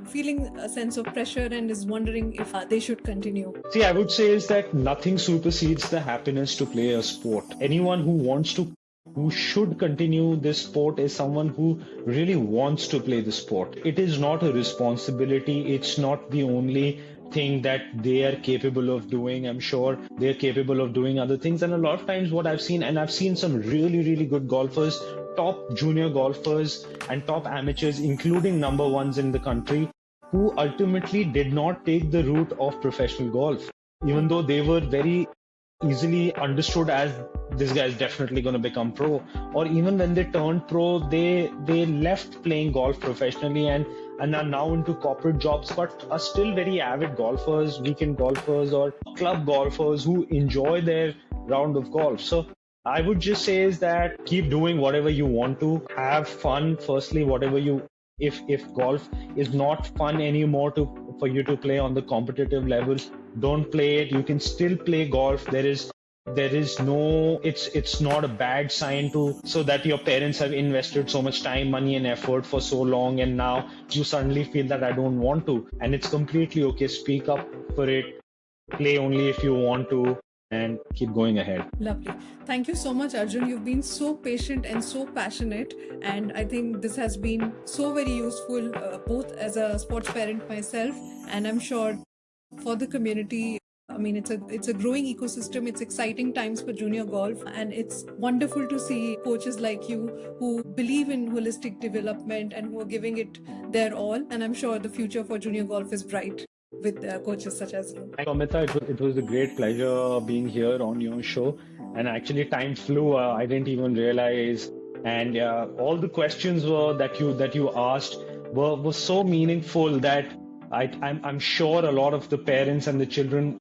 Speaker 2: feeling a sense of pressure and is wondering if they should continue.
Speaker 1: See, I would say is that nothing supersedes the happiness to play a sport. Anyone who should continue this sport is someone who really wants to play the sport. It is not a responsibility. It's not the only thing that they are capable of doing. I'm sure they're capable of doing other things. And a lot of times what I've seen, and I've seen some really, really good golfers, top junior golfers and top amateurs, including number ones in the country, who ultimately did not take the route of professional golf, even though they were very easily understood as this guy is definitely going to become pro. Or even when they turned pro, they left playing golf professionally and are now into corporate jobs, but are still very avid golfers, weekend golfers or club golfers who enjoy their round of golf. So I would just say is that keep doing whatever you want to, have fun. Firstly, whatever you, if golf is not fun anymore for you to play on the competitive level, don't play it. You can still play golf. There is no, it's not a bad sign so that your parents have invested so much time, money and effort for so long, and now you suddenly feel that I don't want to, and it's completely okay. Speak up for it. Play only if you want to, and keep going ahead.
Speaker 2: Lovely. Thank you so much, Arjun. You've been so patient and so passionate, and I think this has been so very useful, both as a sports parent myself, and I'm sure for the community. I mean, it's a growing ecosystem. It's exciting times for junior golf, and it's wonderful to see coaches like you who believe in holistic development and who are giving it their all. And I'm sure the future for junior golf is bright with coaches such as you.
Speaker 1: Thank you, Amita. It was a great pleasure being here on your show. And actually, time flew. I didn't even realize. And all the questions that you asked were so meaningful that I'm sure a lot of the parents and the children